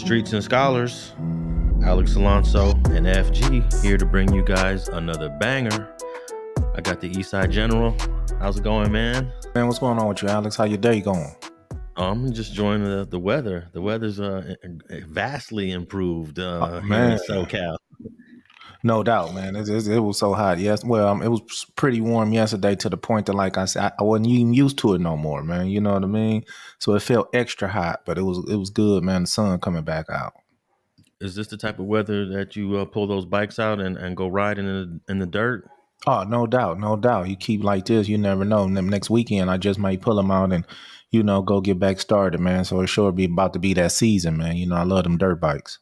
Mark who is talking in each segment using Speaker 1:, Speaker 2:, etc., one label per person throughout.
Speaker 1: Streets and Scholars, Alex Alonso and FG here to bring you guys another banger. I got the Eastside General. How's it going, man?
Speaker 2: Man, what's going on with you, Alex? How your day going?
Speaker 1: I'm just enjoying the weather. The weather's vastly improved here in
Speaker 2: Man,
Speaker 1: SoCal.
Speaker 2: no doubt, man. It was so hot. Yes, well, it was pretty warm yesterday to the point that, like I said, I wasn't even used to it no more, man. You know what I mean? So it felt extra hot, but it was good, man. The sun coming back out.
Speaker 1: Is this the type of weather that you pull those bikes out and go riding in the dirt?
Speaker 2: Oh, no doubt, no doubt. You keep like this, you never know. Next weekend, I just might pull them out and, go get back started, man. So it sure be about to be that season, man. I love them dirt bikes.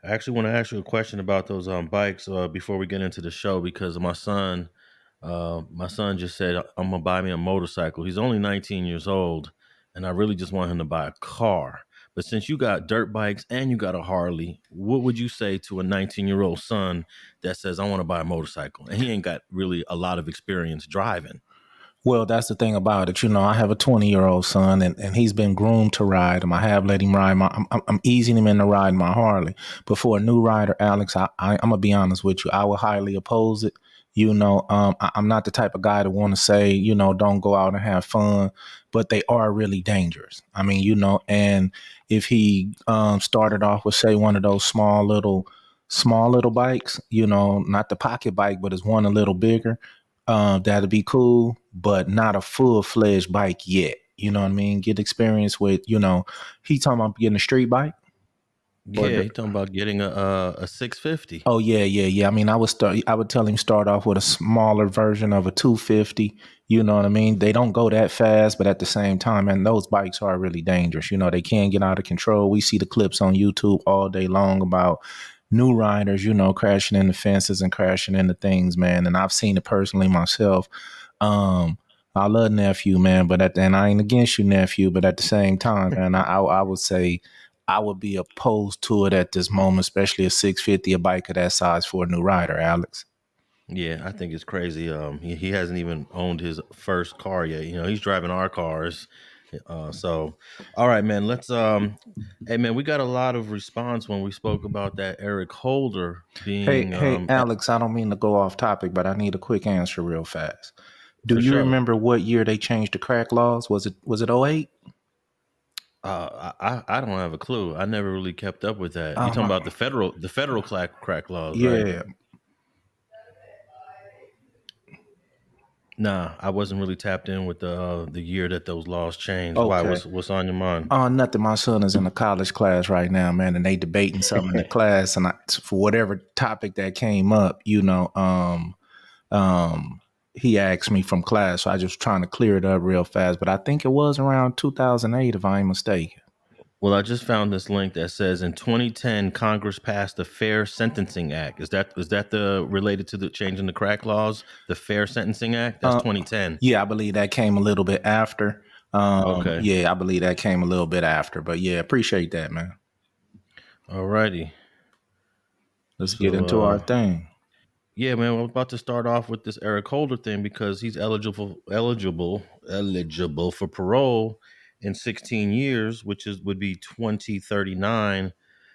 Speaker 1: I actually want to ask you a question about those bikes before we get into the show because my son just said I'm gonna buy me a motorcycle. He's only 19 years old, and I really just want him to buy a car. But since you got dirt bikes and you got a Harley, what would you say to a 19-year-old son that says I want to buy a motorcycle and he ain't got really a lot of experience driving?
Speaker 2: Well, that's the thing about it. I have a 20-year-old son, and he's been groomed to ride him. I have let him ride I'm easing him into riding my Harley. But for a new rider, Alex, I'm gonna be honest with you. I would highly oppose it. I'm not the type of guy to want to say, don't go out and have fun, but they are really dangerous. I mean, and if he started off with, say, one of those small little bikes, not the pocket bike, but it's one a little bigger. That'd be cool, but not a full-fledged bike yet. You know what I mean? Get experience with, he talking about getting a street bike.
Speaker 1: Yeah, he talking about getting a 650.
Speaker 2: Oh yeah. I mean, I would tell him start off with a smaller version of a 250. You know what I mean? They don't go that fast, but at the same time, and those bikes are really dangerous. They can get out of control. We see the clips on YouTube all day long about new riders, crashing into fences and crashing into things, man. And I've seen it personally myself. I love nephew, man, and I ain't against you, nephew, but at the same time, man, I would say I would be opposed to it at this moment, especially a 650, a bike of that size for a new rider, Alex.
Speaker 1: Yeah, I think it's crazy. He hasn't even owned his first car yet. He's driving our cars. So, all right, man. Hey, man, we got a lot of response when we spoke about that Eric Holder being
Speaker 2: Hey, Alex, I don't mean to go off topic, but I need a quick answer real fast. Do
Speaker 1: for
Speaker 2: you
Speaker 1: sure.
Speaker 2: remember what year they changed the crack laws? Was it 08?
Speaker 1: I don't have a clue. I never really kept up with that. You talking about the federal crack laws, right?
Speaker 2: Yeah.
Speaker 1: Nah, I wasn't really tapped in with the year that those laws changed. Why?
Speaker 2: Okay.
Speaker 1: What's on your mind?
Speaker 2: Nothing. My son is in a college class right now, man, and they debating something in the class, and for whatever topic that came up, he asked me from class, so I just trying to clear it up real fast. But I think it was around 2008, if I ain't mistaken.
Speaker 1: Well, I just found this link that says in 2010 Congress passed the Fair Sentencing Act. Is that the related to the change in the crack laws? The Fair Sentencing Act? That's 2010.
Speaker 2: Yeah, I believe that came a little bit after.
Speaker 1: Okay.
Speaker 2: Yeah, I believe that came a little bit after. But yeah, appreciate that, man.
Speaker 1: All righty.
Speaker 2: Let's get into our thing.
Speaker 1: Yeah, man, we're about to start off with this Eric Holder thing because he's eligible for parole in 16 years, which would be 2039.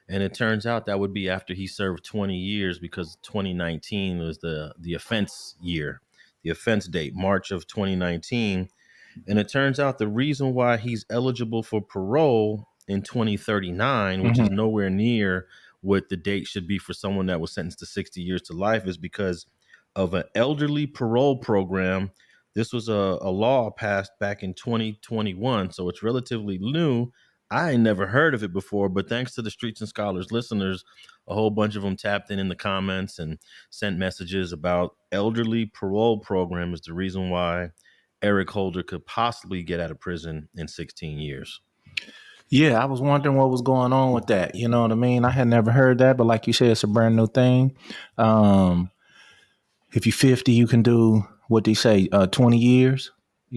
Speaker 1: And it turns out that would be after he served 20 years because 2019 was the offense year, the offense date, March of 2019. And it turns out the reason why he's eligible for parole in 2039, which is nowhere near what the date should be for someone that was sentenced to 60 years to life, is because of an elderly parole program. This was a law passed back in 2021, so it's relatively new. I ain't never heard of it before, but thanks to the Streets and Scholars listeners, a whole bunch of them tapped in the comments and sent messages about elderly parole program is the reason why Eric Holder could possibly get out of prison in 16 years.
Speaker 2: Yeah, I was wondering what was going on with that. You know what I mean? I had never heard that, but like you said, it's a brand new thing. If you're 50, you can do what they say, 20 years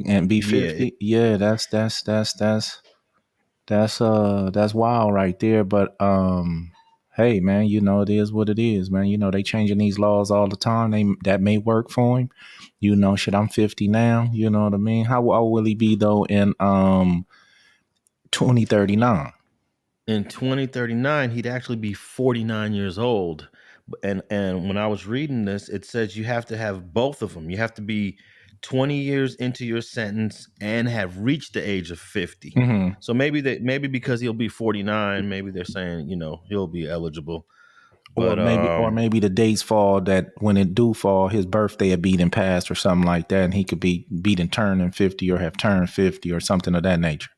Speaker 2: and be 50. Yeah, that's wild right there. But hey, man, it is what it is, man. They changing these laws all the time. That may work for him. Shit, I'm 50 now. You know what I mean? How old will he be though in 2039?
Speaker 1: in 2039 he'd actually be 49 years old. And when I was reading this, it says you have to have both of them. You have to be 20 years into your sentence and have reached the age of 50.
Speaker 2: Hmm.
Speaker 1: So maybe because he'll be 49, maybe they're saying, he'll be eligible.
Speaker 2: Or
Speaker 1: But
Speaker 2: maybe the dates fall that when it do fall, his birthday had beaten past or something like that, and he could be beaten turning 50 or have turned 50 or something of that nature.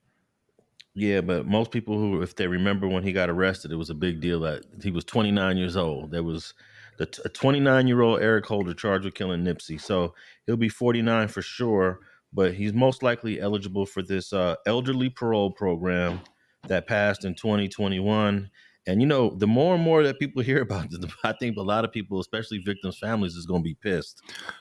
Speaker 1: yeah, but most people who, if they remember when he got arrested, it was a big deal that he was 29 years old. There was a 29-year-old Eric Holder charged with killing Nipsey. So he'll be 49 for sure, but he's most likely eligible for this elderly parole program that passed in 2021. And, the more and more that people hear about this, I think a lot of people, especially victims' families, is going to be pissed.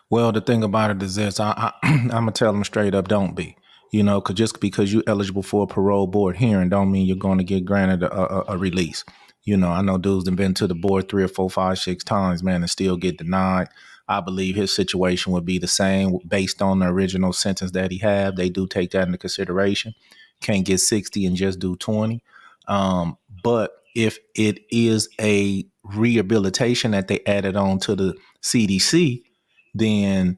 Speaker 2: Well, the thing about it is this: I'm gonna tell them straight up, don't be. You know, cause just because you're eligible for a parole board hearing, don't mean you're going to get granted a release. You know, I know dudes that been to the board 3 or 4, 5, 6 times, man, and still get denied. I believe his situation would be the same based on the original sentence that he had. They do take that into consideration. Can't get 60 and just do 20. But if it is a rehabilitation that they added on to the CDC, then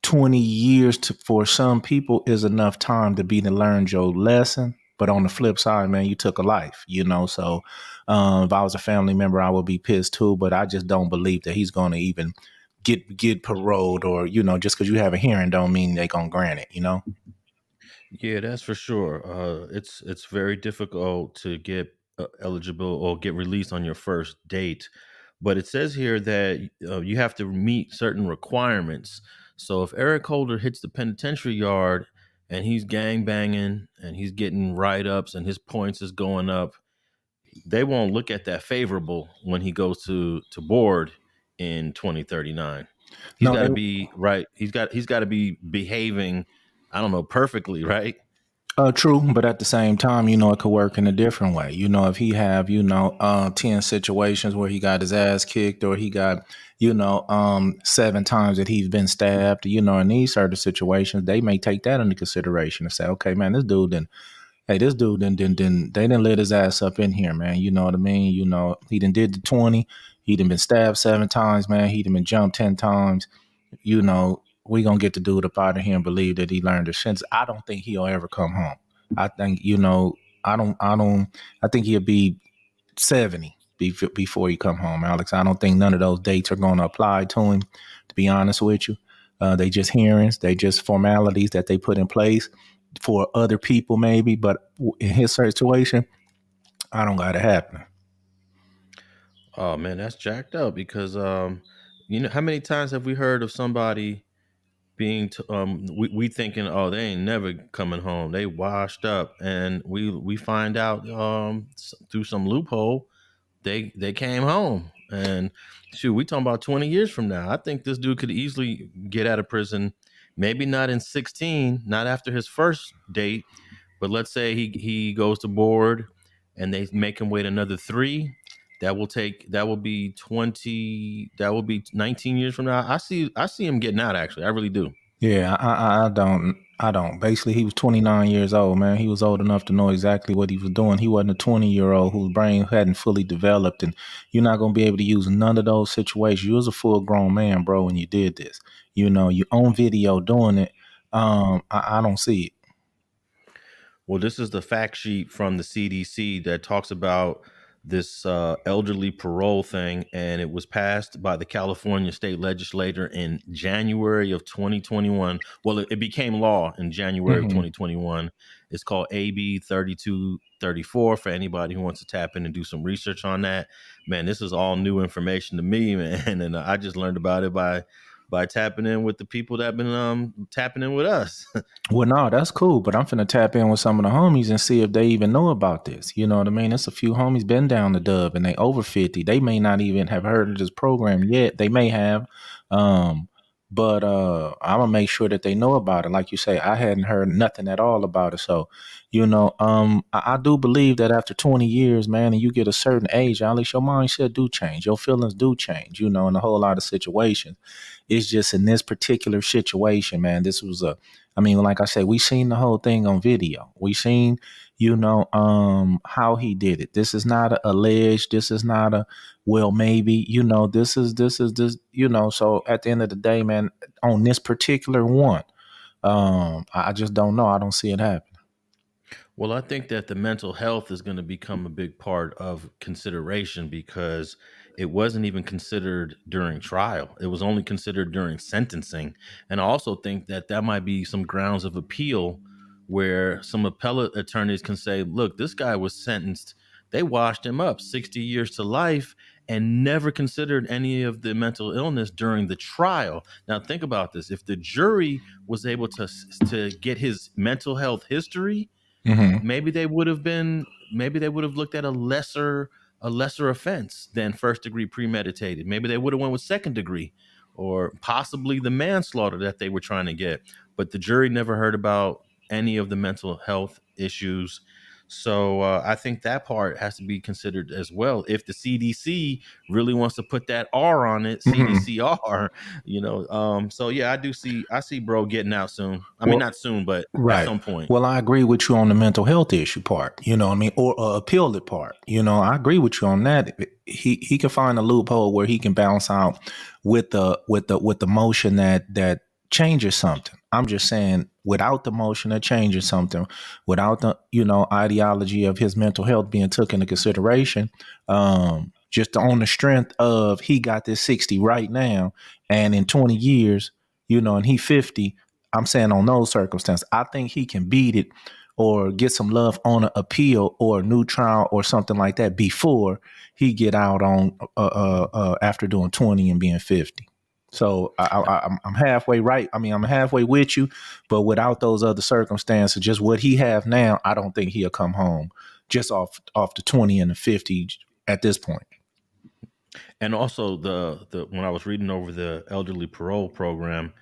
Speaker 2: 20 years for some people is enough time to be to learn your lesson. But on the flip side, man, you took a life, you know. So if I was a family member, I would be pissed too. But I just don't believe that he's going to even get paroled, or just because you have a hearing don't mean they gonna grant it, you know.
Speaker 1: Yeah, that's for sure. It's very difficult to get eligible or get released on your first date, but it says here that you have to meet certain requirements. So if Eric Holder hits the penitentiary yard and he's gang banging and he's getting write ups and his points is going up, they won't look at that favorable when he goes to board in 2039. He's
Speaker 2: No,
Speaker 1: got
Speaker 2: they
Speaker 1: to be right. He's got to be behaving, I don't know, perfectly, right?
Speaker 2: True, but at the same time, it could work in a different way. If he have, 10 situations where he got his ass kicked, or he got, 7 times that he's been stabbed, in these certain situations, they may take that into consideration and say, okay, man, this dude they didn't let his ass up in here, man. You know what I mean? He done did the 20, he done been stabbed 7 times, man. He done been jumped 10 times. We gonna get the dude up out of here and believe that he learned his sentence. I don't think he'll ever come home. I think, I think he'll be 70 before he come home, Alex. I don't think none of those dates are gonna apply to him, to be honest with you. They just hearings, they just formalities that they put in place for other people, maybe, but in his situation, I don't got it happening.
Speaker 1: Oh man, that's jacked up because how many times have we heard of somebody being we thinking, oh, they ain't never coming home, they washed up, and we find out through some loophole they came home. And shoot, we talking about 20 years from now. I think this dude could easily get out of prison, maybe not in 16, not after his first date, but let's say he goes to board and they make him wait another 3. That will be 20, that will be 19 years from now. I see him getting out, actually. I really do.
Speaker 2: Yeah, I don't. Basically, he was 29 years old, man. He was old enough to know exactly what he was doing. He wasn't a 20-year-old whose brain hadn't fully developed, and you're not gonna be able to use none of those situations. You was a full grown man, bro, when you did this. You on video doing it. I don't see it.
Speaker 1: Well, this is the fact sheet from the CDC that talks about this elderly parole thing, and it was passed by the California state legislature in January of 2021. Well, it became law in January of
Speaker 2: Hmm.
Speaker 1: 2021. It's called AB 3234 for anybody who wants to tap in and do some research on that. Man, this is all new information to me, man, and I just learned about it by tapping in with the people that have been tapping in with us.
Speaker 2: Well, no, that's cool, but I'm finna tap in with some of the homies and see if they even know about this. You know what I mean? There's a few homies been down the dub and they over 50. They may not even have heard of this program yet. They may have. Um, but I'm gonna make sure that they know about it. Like you say, I hadn't heard nothing at all about it. So, I do believe that after 20 years, man, and you get a certain age, at least your mindset do change. Your feelings do change, in a whole lot of situations. It's just in this particular situation, man, this was I mean, like I said, we seen the whole thing on video. We seen, how he did it. This is not a alleged, this is not a well maybe, this, so at the end of the day, man, on this particular one, I just don't know. I don't see it happen.
Speaker 1: Well, I think that the mental health is going to become a big part of consideration because it wasn't even considered during trial. It was only considered during sentencing. And I also think that that might be some grounds of appeal where some appellate attorneys can say, look, this guy was sentenced. They washed him up 60 years to life and never considered any of the mental illness during the trial. Now, think about this. If the jury was able to get his mental health history,
Speaker 2: Hmm.
Speaker 1: maybe they would have looked at a lesser offense than first degree premeditated. Maybe they would have went with second degree or possibly the manslaughter that they were trying to get. But the jury never heard about any of the mental health issues. So I think that part has to be considered as well. If the CDC really wants to put that R on it,
Speaker 2: Hmm.
Speaker 1: CDCR, So yeah, I see bro getting out soon. I mean,
Speaker 2: Well,
Speaker 1: not soon, but at
Speaker 2: right.
Speaker 1: some point.
Speaker 2: Well, I agree with you on the mental health issue part, what I mean, or appeal it part. I agree with you on that. He can find a loophole where he can bounce out with the motion that changes something. I'm just saying, without the motion that changes something, without the ideology of his mental health being took into consideration, just on the strength of he got this 60 right now, and in 20 years, and he 50. I'm saying on those circumstances, I think he can beat it or get some love on an appeal or a new trial or something like that before he get out on after doing 20 and being 50. So I'm halfway right. I mean, I'm halfway with you, but without those other circumstances, just what he have now, I don't think he'll come home just off the 20 and the 50 at this point.
Speaker 1: And also the when I was reading over the elderly parole program,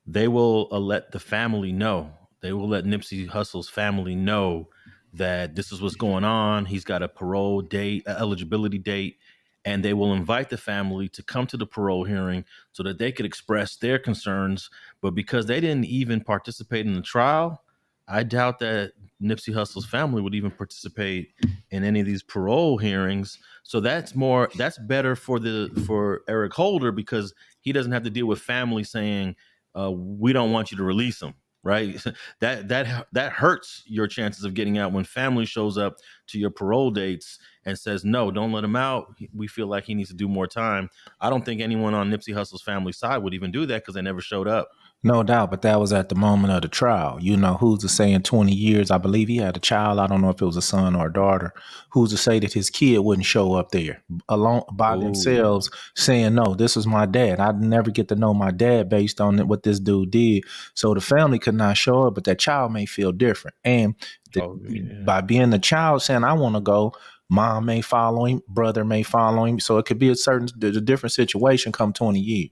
Speaker 1: they will let the family know. They will let Nipsey Hussle's family know that this is what's going on. He's got a parole date, a eligibility date, and they will invite the family to come to the parole hearing so that they could express their concerns. But because they didn't even participate in the trial, I doubt that Nipsey Hussle's family would even participate in any of these parole hearings. So that's better for Eric Holder because he doesn't have to deal with family saying we don't want you to release him, right? That hurts your chances of getting out when family shows up to your parole dates and says no, don't let him out. We feel like he needs to do more time. I don't think anyone on Nipsey Hussle's family side would even do that because they never showed up.
Speaker 2: No doubt, but that was at the moment of the trial. Who's to say in 20 years, I believe he had a child. I don't know if it was a son or a daughter. Who's to say that his kid wouldn't show up there alone by
Speaker 1: Oh,
Speaker 2: themselves saying, no, this is my dad. I'd never get to know my dad based on what this dude did. So the family could not show up, but that child may feel different. And the,
Speaker 1: oh yeah.
Speaker 2: by being the child saying, I want to go, mom may follow him, brother may follow him. So it could be a different situation come 20 years.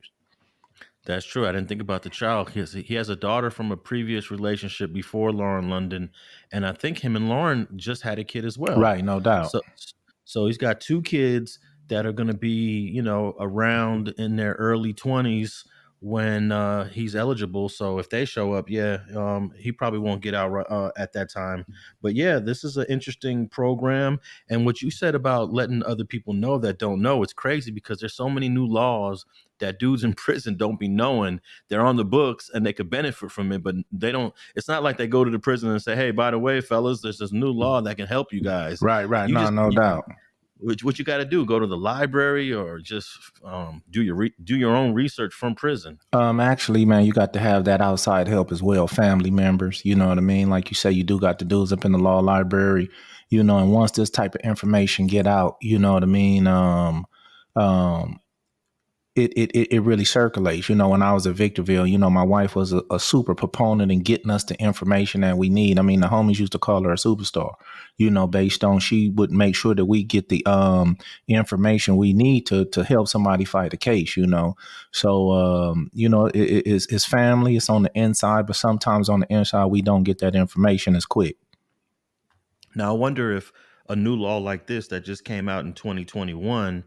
Speaker 1: That's true. I didn't think about the child. He has a daughter from a previous relationship before Lauren London, and I think him and Lauren just had a kid as well.
Speaker 2: Right, no doubt.
Speaker 1: So, so he's got two kids that are going to be, around in their early 20s when he's eligible. So if they show up, yeah, he probably won't get out at that time. But yeah, this is an interesting program. And what you said about letting other people know that don't know, it's crazy because there's so many new laws that dudes in prison don't be knowing. They're on the books and they could benefit from it, but they don't. It's not like they go to the prison and say, "Hey, by the way, fellas, there's this new law that can help you guys."
Speaker 2: Right, right.
Speaker 1: You
Speaker 2: No,
Speaker 1: just
Speaker 2: no doubt.
Speaker 1: what you got to do, go to the library or just do your own research from prison.
Speaker 2: Actually, man, you got to have that outside help as well, family members. You know what I mean? Like you say, you do got the dudes up in the law library, and once this type of information get out, you know what I mean? Um, it really circulates. When I was at Victorville, my wife was a super proponent in getting us the information that we need. I mean, the homies used to call her a superstar, based on she would make sure that we get the information we need to help somebody fight a case. So it's family, it's on the inside, but sometimes on the inside we don't get that information as quick.
Speaker 1: Now, I wonder if a new law like this that just came out in 2021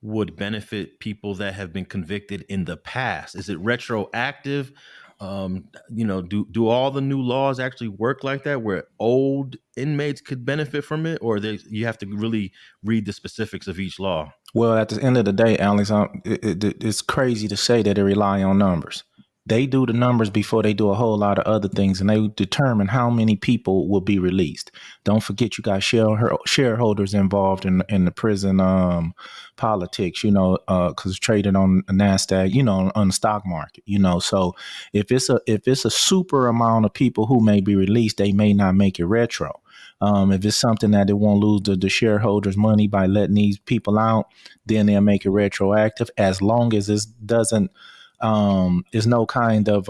Speaker 1: would benefit people that have been convicted in the past. Is it retroactive? Do all the new laws actually work like that, where old inmates could benefit from it, or you have to really read the specifics of each law?
Speaker 2: Well, at the end of the day, Alex, it's crazy to say that they rely on numbers. They do the numbers before they do a whole lot of other things, and they determine how many people will be released. Don't forget, you got shareholders involved in the prison politics, because traded on the NASDAQ, on the stock market, So if it's a super amount of people who may be released, they may not make it retro. If it's something that they won't lose the shareholders' money by letting these people out, then they'll make it retroactive, as long as it doesn't, there's no kind of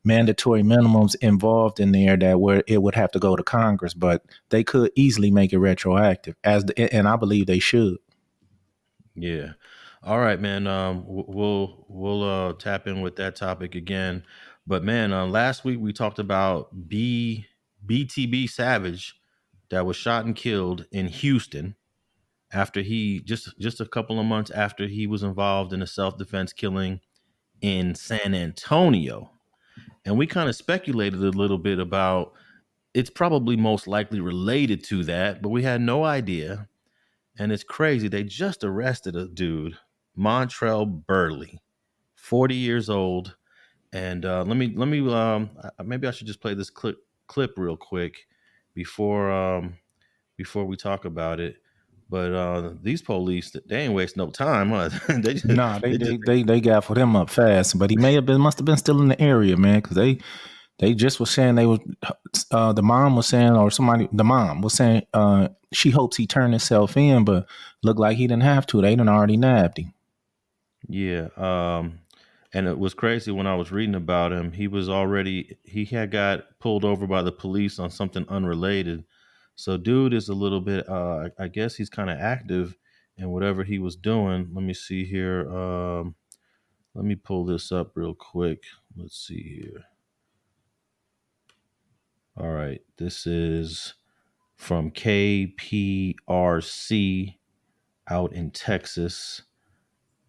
Speaker 2: mandatory minimums involved in there that where it would have to go to Congress, but they could easily make it retroactive, and I believe they should.
Speaker 1: Yeah. All right, man. We'll tap in with that topic again. But man, last week we talked about BTB Savage that was shot and killed in Houston after he just a couple of months after he was involved in a self-defense killing in San Antonio. And we kind of speculated a little bit about it's probably most likely related to that, but we had no idea. And it's crazy. They just arrested a dude, Montrell Burley, 40 years old. And maybe I should just play this clip real quick before we talk about it. But these police, they ain't waste no time, huh? they just,
Speaker 2: Nah,
Speaker 1: they just
Speaker 2: they gaffled him up fast, but he must have been still in the area, man, because they just was saying they was the mom was saying, or the mom was saying she hopes he turned himself in, but looked like he didn't have to. They done already nabbed him.
Speaker 1: Yeah. And it was crazy when I was reading about him. He had got pulled over by the police on something unrelated. So dude is a little bit I guess he's kind of active in whatever he was doing. Let me see here. Let me pull this up real quick. Let's see here. All right. This is from KPRC out in Texas.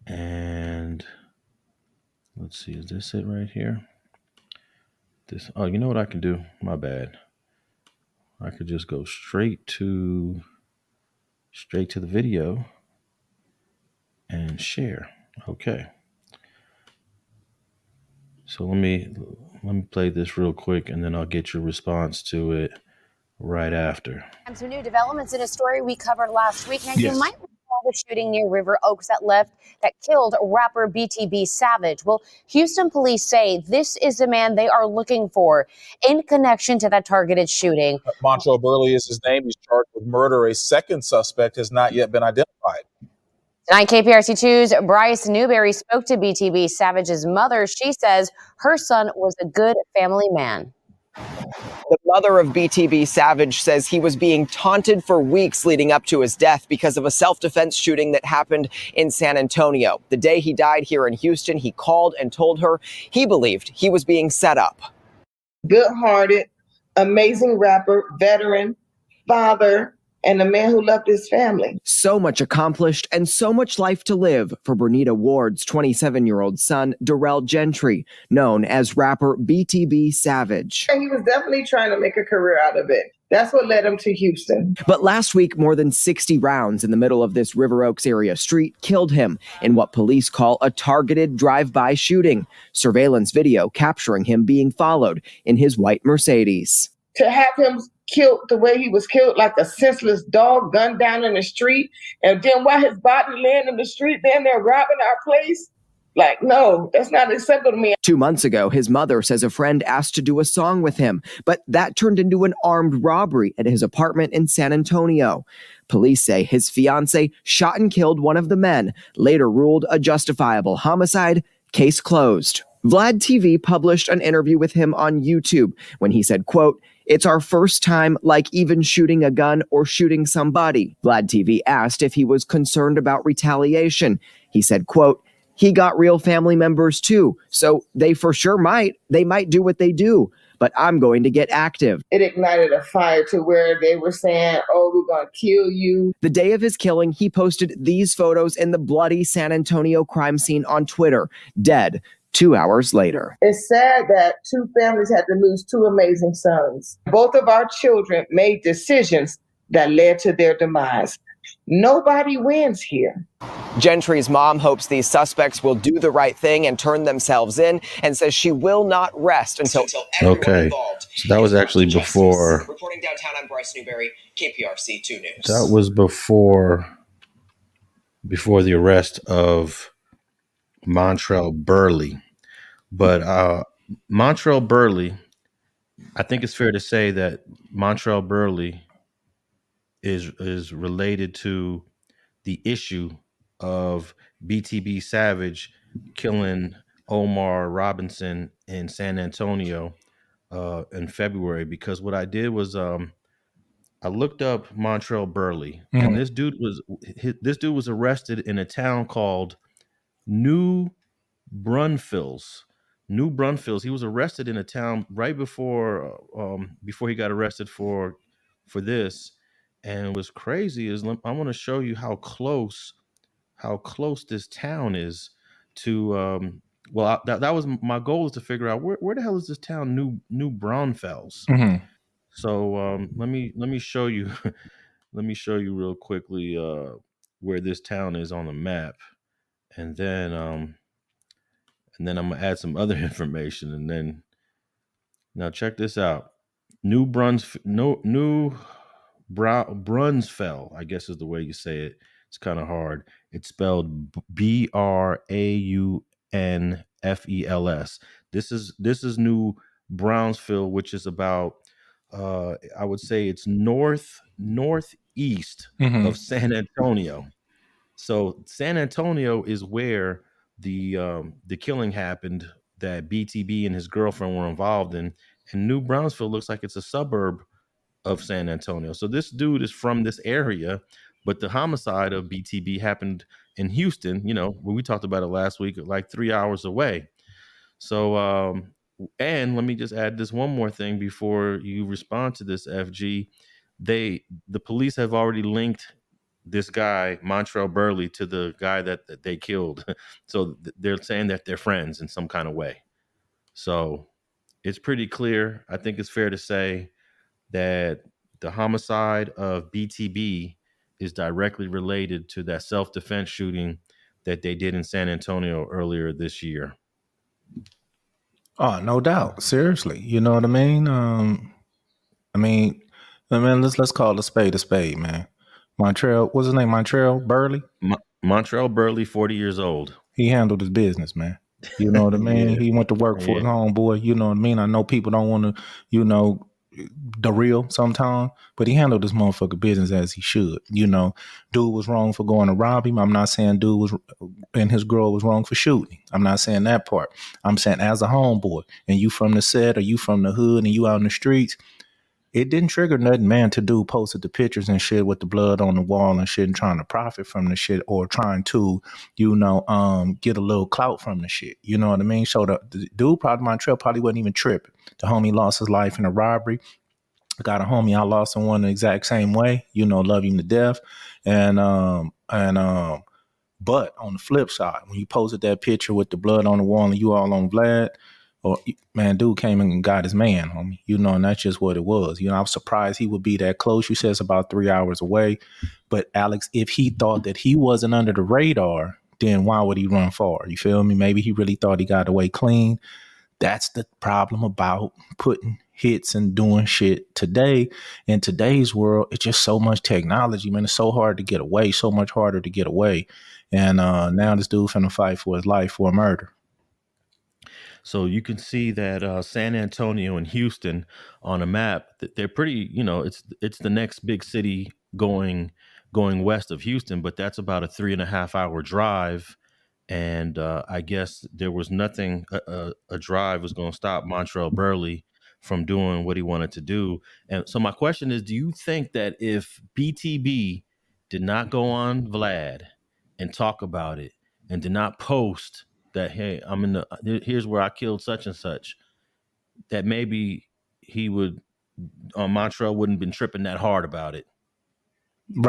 Speaker 1: And let's see, is this it right here? Oh, you know what I can do? My bad. I could just go straight to the video and share. Okay. So let me play this real quick, and then I'll get your response to it right after.
Speaker 3: And some new developments in a story we covered last week. Now, you might recall the shooting near River Oaks that killed rapper BTB Savage. Well, Houston police say this is the man they are looking for in connection to that targeted shooting.
Speaker 4: Montrell Burley is his name. He's charged with murder. A second suspect has not yet been identified.
Speaker 3: Tonight, KPRC2's Bryce Newberry spoke to BTB Savage's mother. She says her son was a good family man.
Speaker 5: The mother of BTB Savage says he was being taunted for weeks leading up to his death because of a self-defense shooting that happened in San Antonio. The day he died here in Houston, he called and told her he believed he was being set up.
Speaker 6: Good-hearted, amazing rapper, veteran, father, and a man who loved his family.
Speaker 5: So much accomplished and so much life to live for Bernita Ward's 27-year-old son, Darrell Gentry, known as rapper BTB Savage.
Speaker 6: And he was definitely trying to make a career out of it. That's what led him to Houston.
Speaker 5: But last week, more than 60 rounds in the middle of this River Oaks area street killed him in what police call a targeted drive-by shooting. Surveillance video capturing him being followed in his white Mercedes.
Speaker 6: To have him killed the way he was killed, like a senseless dog, gunned down in the street, and then while his body laying in the street, then they're robbing our place. Like, no, that's not acceptable to me.
Speaker 5: 2 months ago, his mother says a friend asked to do a song with him, but that turned into an armed robbery at his apartment in San Antonio. Police say his fiancée shot and killed one of the men, later ruled a justifiable homicide, case closed. Vlad TV published an interview with him on YouTube when he said, quote, "It's our first time like even shooting a gun or shooting somebody." Vlad TV asked if he was concerned about retaliation. He said, quote, "He got real family members too, so they for sure might do what they do, but I'm going to get active."
Speaker 6: It ignited a fire to where they were saying, oh, we're going to kill you.
Speaker 5: The day of his killing, he posted these photos in the bloody San Antonio crime scene on Twitter. Dead, 2 hours later.
Speaker 6: It's sad that two families had to lose two amazing sons. Both of our children made decisions that led to their demise. Nobody wins here.
Speaker 5: Gentry's mom hopes these suspects will do the right thing and turn themselves in, and says she will not rest until everyone involved.
Speaker 1: So that was actually before.
Speaker 5: Reporting downtown, I'm Bryce Newberry, KPRC 2 News.
Speaker 1: That was before the arrest of Montrell Burley. But Montrell Burley, I think it's fair to say that Montrell Burley is related to the issue of BTB Savage killing Omar Robinson in San Antonio in February. Because what I did was I looked up Montrell Burley, and this dude was arrested in a town called New Braunfels. New Braunfels. He was arrested in a town right before he got arrested for this. And what's crazy is I want to show you how close this town is to that was my goal, is to figure out where the hell is this town, New Braunfels. So let me show you let me show you real quickly where this town is on the map, and then I'm gonna add some other information, and then now check this out. New Brunsfell, I guess is the way you say it. It's kind of hard. It's spelled Braunfels. This is New Brownsville, which is about I would say it's northeast of San Antonio. So San Antonio is where the killing happened that BTB and his girlfriend were involved in, and New Brownsville looks like it's a suburb of San Antonio. So this dude is from this area, but the homicide of BTB happened in Houston, when we talked about it last week, like 3 hours away. So and let me just add this one more thing before you respond to this, FG. The police have already linked this guy, Montrell Burley, to the guy that they killed. So they're saying that they're friends in some kind of way. So it's pretty clear. I think it's fair to say that the homicide of BTB is directly related to that self-defense shooting that they did in San Antonio earlier this year.
Speaker 2: Oh, no doubt. Seriously. You know what I mean? Let's call a spade, man. Montrell, what's his name? Montrell Burley?
Speaker 1: Montrell Burley, 40 years old.
Speaker 2: He handled his business, man. You know what I mean?
Speaker 1: Yeah.
Speaker 2: He went to work for his homeboy. You know what I mean? I know people don't want to, the real sometimes, but he handled his motherfucking business as he should. Dude was wrong for going to rob him. I'm not saying dude was and his girl was wrong for shooting. I'm not saying that part. I'm saying as a homeboy and you from the set or you from the hood and you out in the streets, it didn't trigger nothing, man, to do posted the pictures and shit with the blood on the wall and shit and trying to profit from the shit or trying to, get a little clout from the shit. You know what I mean? So the dude Montrell probably wasn't even tripping. The homie lost his life in a robbery. I got a homie I lost in one the exact same way, love him to death. But on the flip side, when you posted that picture with the blood on the wall and you all on Vlad, dude came and got his man, homie, and that's just what it was. I was surprised he would be that close. You said it's about 3 hours away. But Alex, if he thought that he wasn't under the radar, then why would he run far? You feel me? Maybe he really thought he got away clean. That's the problem about putting hits and doing shit today. In today's world, it's just so much technology, man. It's so hard to get away, so much harder to get away. And now this dude finna fight for his life for a murder.
Speaker 1: So you can see that San Antonio and Houston on a map, they're pretty, it's the next big city going west of Houston, but that's about a 3.5 hour drive. And I guess there was nothing, a drive was going to stop Montrell Burley from doing what he wanted to do. And so my question is, do you think that if BTB did not go on Vlad and talk about it and did not post that, hey, here's where I killed such and such, that maybe he would, Montrell wouldn't have been tripping that hard about it?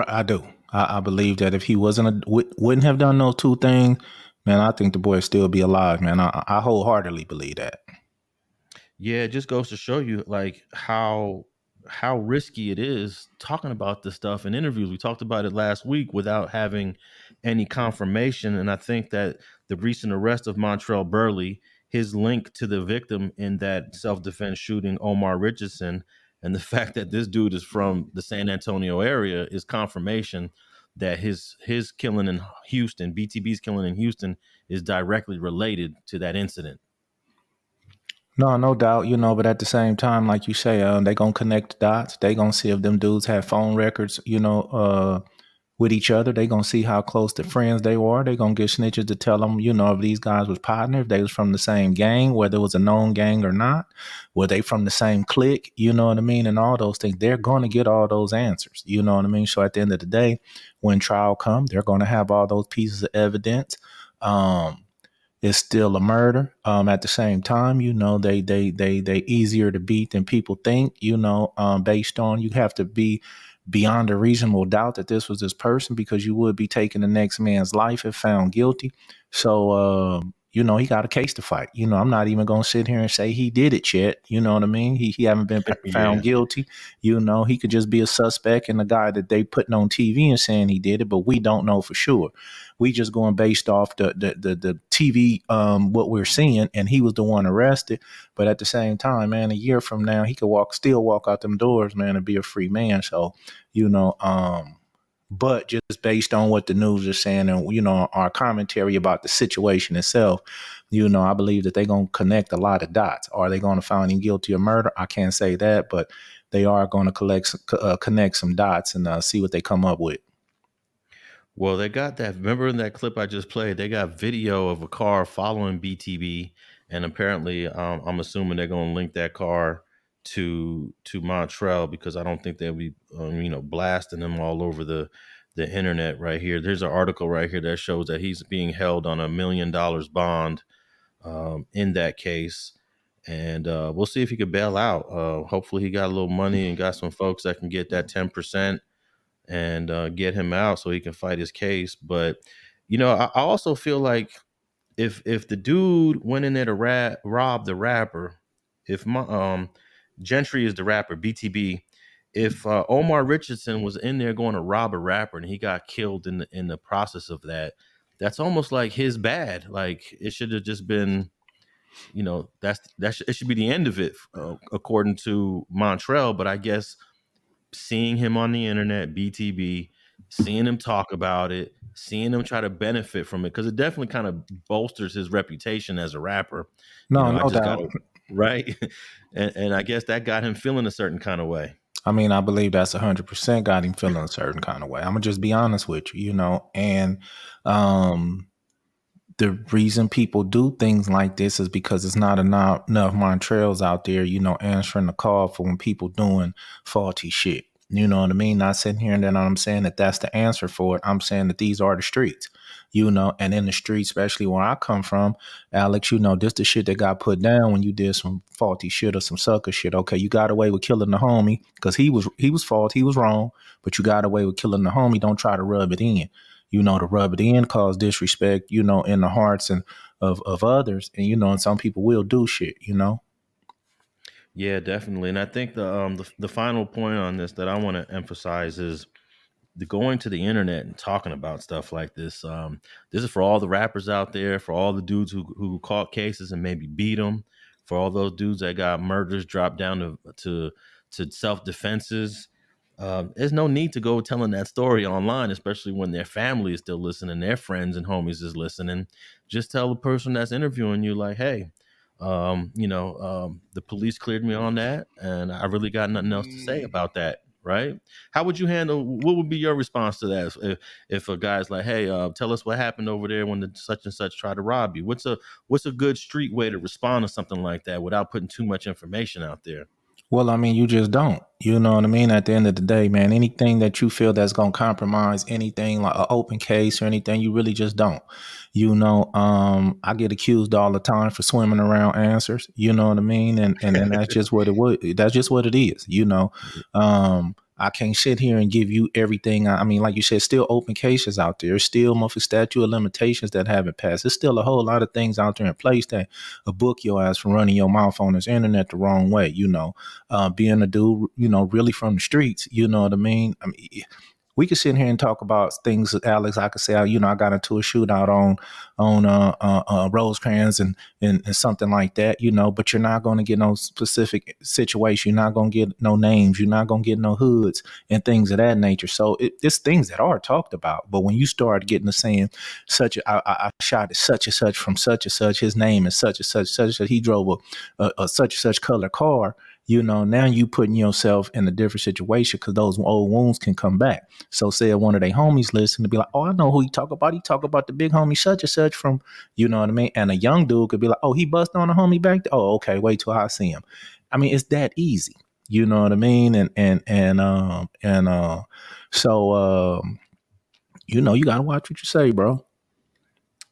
Speaker 2: I do. I believe that if he wouldn't have done those two things, Man, I think the boy still be alive, man. I wholeheartedly believe that.
Speaker 1: Yeah, it just goes to show you like how risky it is talking about this stuff in interviews. We talked about it last week without having any confirmation. And I think that the recent arrest of Montrell Burley, his link to the victim in that self-defense shooting, Omar Richardson, and the fact that this dude is from the San Antonio area is confirmation that his killing in Houston, BTB's killing in Houston, is directly related to that incident.
Speaker 2: No, no doubt, but at the same time, like you say, they gonna connect the dots. They gonna see if them dudes have phone records, with each other. They gonna see how close the friends they were. They gonna get snitches to tell them, if these guys was partners, if they was from the same gang, whether it was a known gang or not, were they from the same clique, you know what I mean, and all those things. They're gonna get all those answers, you know what I mean. So at the end of the day, when trial comes, they're gonna have all those pieces of evidence. It's still a murder. At the same time, they easier to beat than people think. Based on you have to be beyond a reasonable doubt that this was this person, because you would be taking the next man's life if found guilty. So he got a case to fight. I'm not even gonna sit here and say he did it yet. You know what I mean? He haven't been found
Speaker 1: Yeah.
Speaker 2: guilty. He could just be a suspect and the guy that they putting on TV and saying he did it, but we don't know for sure. We just going based off the TV, what we're seeing, and he was the one arrested. But at the same time, man, a year from now, he could still walk out them doors, man, and be a free man. So, but just based on what the news is saying and, our commentary about the situation itself, I believe that they're going to connect a lot of dots. Are they going to find him guilty of murder? I can't say that, but they are going to connect some dots and see what they come up with.
Speaker 1: Well, they got that. Remember in that clip I just played, they got video of a car following BTB, and apparently, I'm assuming they're going to link that car to Montrell, because I don't think they'll be, blasting them all over the internet right here. There's an article right here that shows that he's being held on $1 million bond in that case, and we'll see if he could bail out. Hopefully, he got a little money and got some folks that can get that 10%. And get him out so he can fight his case. But I also feel like if the dude went in there to rob the rapper, if Gentry is the rapper, BTB, if Omar Richardson was in there going to rob a rapper and he got killed in the process of that, that's almost like his bad. Like it should have just been, it should be the end of it, according to Montrell. But I guess seeing him on the internet, BTB, seeing him talk about it, seeing him try to benefit from it, because it definitely kind of bolsters his reputation as a rapper.
Speaker 2: No,
Speaker 1: I
Speaker 2: no
Speaker 1: just got
Speaker 2: doubt.
Speaker 1: to, right? And I guess that got him feeling a certain kind of way.
Speaker 2: I mean, I believe that's 100% got him feeling a certain kind of way. I'm gonna just be honest with you, and the reason people do things like this is because it's not enough Montrells out there, answering the call for when people doing faulty shit. You know what I mean? Not sitting here and then I'm saying that that's the answer for it. I'm saying that these are the streets, and in the streets, especially where I come from, Alex, this the shit that got put down when you did some faulty shit or some sucker shit. Okay, you got away with killing the homie because he was faulty, he was wrong, but you got away with killing the homie. Don't try to rub it in. To rub it in, cause disrespect, in the hearts and of others. And, and some people will do shit,
Speaker 1: Yeah, definitely. And I think the final point on this that I want to emphasize is the going to the internet and talking about stuff like this. This is for all the rappers out there, for all the dudes who caught cases and maybe beat them, for all those dudes that got murders dropped down to self defenses. There's no need to go telling that story online, especially when their family is still listening, their friends and homies is listening. Just tell the person that's interviewing you, like, hey, the police cleared me on that, and I really got nothing else to say about that. Right? How would you handle? What would be your response to that if a guy's like, "Hey, tell us what happened over there when the such and such tried to rob you"? What's a good street way to respond to something like that without putting too much information out there?
Speaker 2: Well, I mean, you just don't. You know what I mean? At the end of the day, man, anything that you feel that's going to compromise anything like an open case or anything, you really just don't. I get accused all the time for swimming around answers. You know what I mean? And that's just what it would. That's just what it is. I can't sit here and give you everything. I mean, like you said, still open cases out there. Still motherfucking statute of limitations that haven't passed. There's still a whole lot of things out there in place that will book your ass for running your mouth on this internet the wrong way. Being a dude, really from the streets. You know what I mean? We could sit here and talk about things, Alex. I could say, I got into a shootout on Rosecrans and something like that, but you're not going to get no specific situation. You're not going to get no names. You're not going to get no hoods and things of that nature. So it's things that are talked about. But when you start getting to saying I shot at such and such from such and such, his name is such and such, he drove a such and such color car. Now you putting yourself in a different situation because those old wounds can come back. So say one of their homies listen to be like, oh, I know who he talk about. He talk about the big homie such and such from, you know what I mean? And a young dude could be like, oh, he bust on a homie back there. Oh, okay, wait till I see him. I mean, it's that easy. You know what I mean? You got to watch what you say, bro.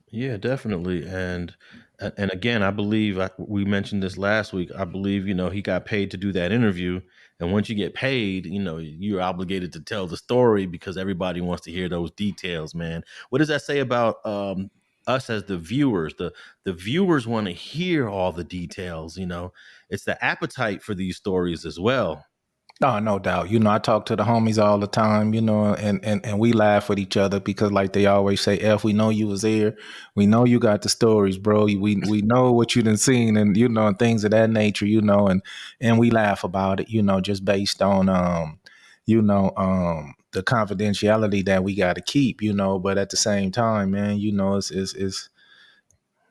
Speaker 1: Yeah, definitely. And again, I believe we mentioned this last week. I believe, he got paid to do that interview. And once you get paid, you're obligated to tell the story because everybody wants to hear those details, man. What does that say about us as the viewers? The viewers want to hear all the details, It's the appetite for these stories as well.
Speaker 2: Oh, no doubt. I talk to the homies all the time, and we laugh with each other because like they always say, F, we know you was there. We know you got the stories, bro. We know what you done seen and, and things of that nature, and we laugh about it, just based on, the confidentiality that we got to keep, but at the same time, man, it's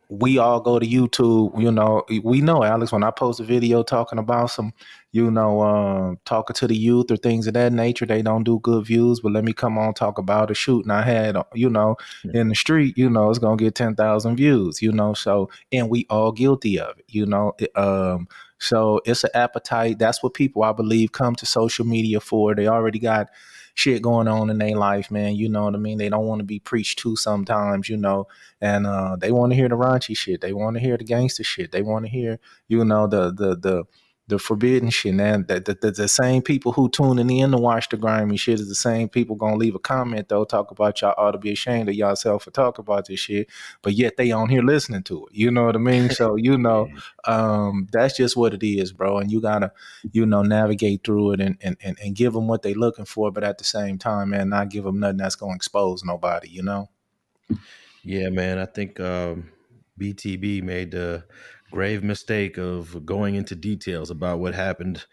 Speaker 2: we all go to YouTube, we know, Alex, when I post a video talking about some, talking to the youth or things of that nature, they don't do good views, but let me come on talk about a shooting I had, in the street, it's going to get 10,000 views, so, and we all guilty of it, so it's an appetite. That's what people, I believe, come to social media for. They already got shit going on in their life, man. You know what I mean? They don't want to be preached to sometimes, and they want to hear the raunchy shit. They want to hear the gangster shit. They want to hear, the forbidden shit, man. The same people who tuning in to watch the grimy shit is the same people gonna leave a comment though, talk about y'all ought to be ashamed of yourself for talking about this shit, but yet they on here listening to it. You know what I mean? So that's just what it is, bro. And you gotta, navigate through it and give them what they looking for, but at the same time, man, not give them nothing that's gonna expose nobody.
Speaker 1: Yeah, man. I think BTB made the grave mistake of going into details about what happened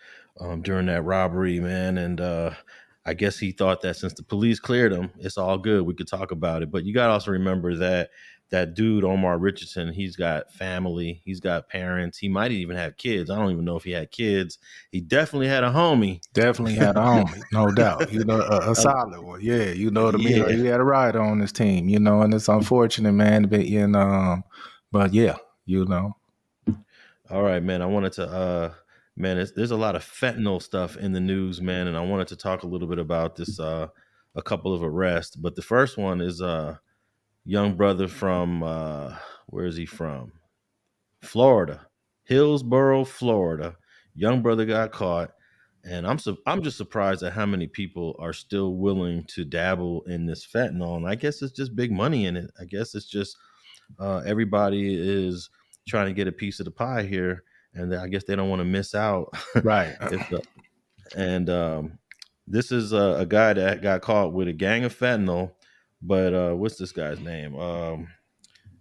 Speaker 1: during that robbery, man. And I guess he thought that since the police cleared him, it's all good. We could talk about it. But you got to also remember that dude, Omar Richardson, he's got family. He's got parents. He might even have kids. I don't even know if he had kids. He definitely had a homie.
Speaker 2: Definitely had a homie, no doubt. A solid one. Yeah, you know what I mean?
Speaker 1: Yeah.
Speaker 2: He had a rider on his team, and it's unfortunate, man. But yeah,
Speaker 1: All right, man. I wanted to man, there's a lot of fentanyl stuff in the news, man, and I wanted to talk a little bit about this a couple of arrests. But the first one is young brother from where is he from? Florida. Hillsborough, Florida. Young brother got caught, and I'm just surprised at how many people are still willing to dabble in this fentanyl. And I guess it's just big money in it. I guess it's just everybody is trying to get a piece of the pie here, and I guess they don't want to miss out.
Speaker 2: right.
Speaker 1: This is a guy that got caught with a gang of fentanyl, but what's this guy's name?